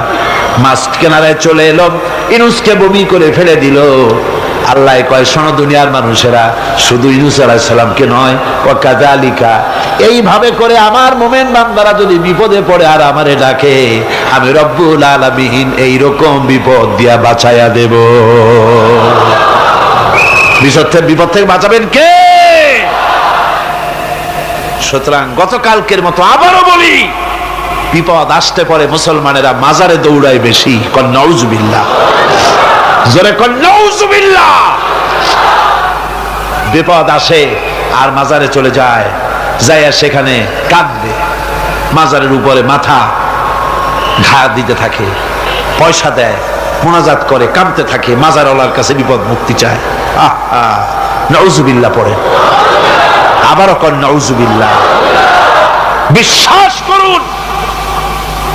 মাছ কিনারায় চলে এলো, ইউনূসকে বমি করে ফেলে দিল। আল্লাহ কয়, শোনো দুনিয়ার মানুষেরা, শুধু ইউনূস আলাইহিস সালামকে নয়, ওয়াকাযালিকা, এইভাবে করে আমার মুমিন বান্দারা যদি বিপদে পড়ে আর আমারে ডাকে, আমি রব্বুল আলামিন এইরকম বিপদ দিয়া বাঁচাইয়া দেব। বিপদ থেকে বাঁচাবেন কে? সুতরাং গতকালকের মতো আবারও বলি, বিপদ আসতে পরে মুসলমানেরা মাজারে দৌড়ায় বেশি। কন নাউজুবিল্লাহ, জোরে কন নাউজুবিল্লাহ। বিপদ আসে আর মাজারে চলে যায়, যাইয়া সেখানে কাঁদবে, মাজারের উপরে মাথা ঘা দিতে থাকে, পয়সা দেয়, মুনাজাত করে, কাঁদতে থাকে, মাজারওয়ালার কাছে বিপদ মুক্তি চায়। নাউজুবিল্লাহ পড়ে, আবারও কন নাউজুবিল্লাহ। বিশ্বাস করুন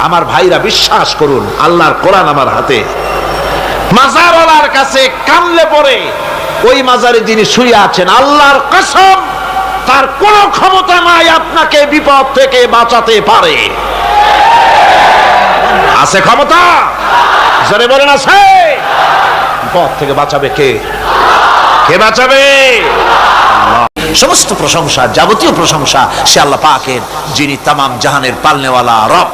আমার ভাইরা, বিশ্বাস করুন, আল্লাহর কোরআন আমার হাতে। মাজারওয়ালার কাছে কানলে পরে ওই মাজারে যিনি শুয়ে আছেন, আল্লাহর কসম তার কোনো ক্ষমতা নাই আপনাকে বিপদ থেকে বাঁচাতে পারে। আছে ক্ষমতা? জোরে বলেন আছে? বিপদ থেকে বাঁচাবে কে? কে বাঁচাবে? সমস্ত প্রশংসা, যাবতীয় প্রশংসা সে আল্লাহ পাকের, যিনি তামাম জাহানের পালনেওয়ালা রব।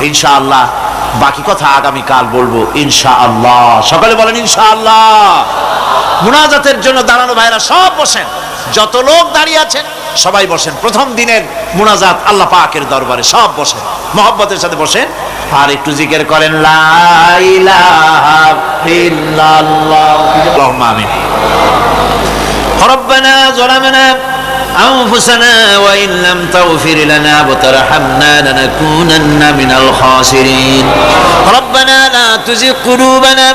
ইনশাআল্লাহ বাকি কথা আগামীকাল বলবো ইনশাআল্লাহ। সকালে বলেন ইনশাআল্লাহ। মুনাজাতের জন্য দাঁড়ানো ভাইরা সব বসেন, যত লোক দাঁড়িয়ে আছেন সবাই বসেন। প্রথম দিনের মুনাজাত আল্লাহ পাকের দরবারে, সব বসেন, মহব্বতের সাথে বসেন, আর একটু জিকির করেন লা ইলাহা ইল্লাল্লাহ। আল্লাহুম্মা আমিন। রব্বানা যালামনা أنفسنا وإن لم تغفر لنا وترحمنا لنكونن من الخاسرين ربنا لا تزغ قلوبنا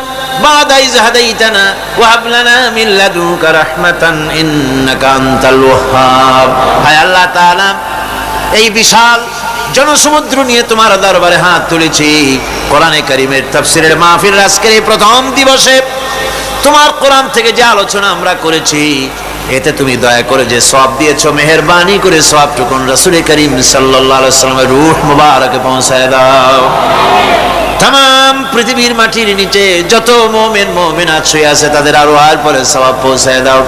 بعد إذ هديتنا وهب لنا من لدنك رحمة إنك أنت الوهاب হায় আল্লাহ তাআলা, এই বিশাল জনসমুদ্র নিয়ে তোমার দরবারে হাত তুলেছি। কোরআনে কারীমের তাফসীরের মাহফিল আজকের এই প্রথম দিবসে তোমার কোরআন থেকে যে আলোচনা আমরা করেছি, এতে তুমি দয়া করে যে সওয়াব দিয়েছো, মেহেরবানি করে সওয়াবটুকুন রাসূল করিম সাল্লাল্লাহু আলাইহি ওয়াসাল্লামের রূহ মুবারকে পৌঁছায় দাও। तमाम পৃথিবীর মাটির নিচে যত মুমিন মুমিনাত শুয়ে আছে তাদের আরওয়াহের পরে সওয়াব পৌঁছায় দাও।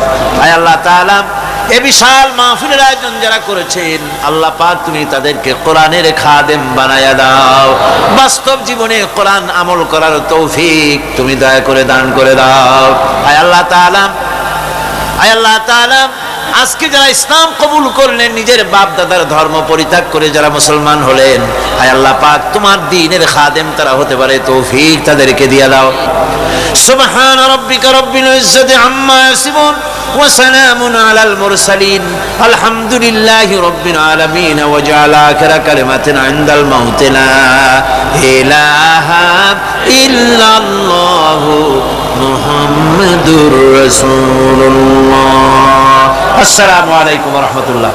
আয় আল্লাহ তাআলা, এই বিশাল মাহফিলের আয়োজন যারা করেছেন, আল্লাহ পাক তুমি তাদেরকে কোরআনের খাদেম বানায়া দাও। বাস্তব জীবনে কোরআন আমল করার তৌফিক তুমি দয়া করে দান করে দাও। আয় আল্লাহ তাআলা, আয় আল্লাহ তাআলা, আজকে যারা ইসলাম কবুল করলেন, নিজের বাপ দাদার ধর্ম পরিত্যাগ করে যারা মুসলমান হলেন, আয় আল্লাহ পাক তোমার দ্বীনের খাদেম তারা হতে পারে তৌফিক তাদেরকে দিয়ে দাও। সুবহান রাব্বিকা রাব্বিল ইজ্জাতি আম্মা ইয়াসিফুন ওয়া সালামুন আলাল মুরসালিন আলহামদুলিল্লাহি রাব্বিল আলামিন ওয়া জাআলা আখিরা কালিমাতিন ইনদাল মাউতি লা ইলাহা ইল্লাল্লাহু মুহাম্মাদুর রাসূলুল্লাহ। আসসালামু আলাইকুম ওয়া রাহমাতুল্লাহ।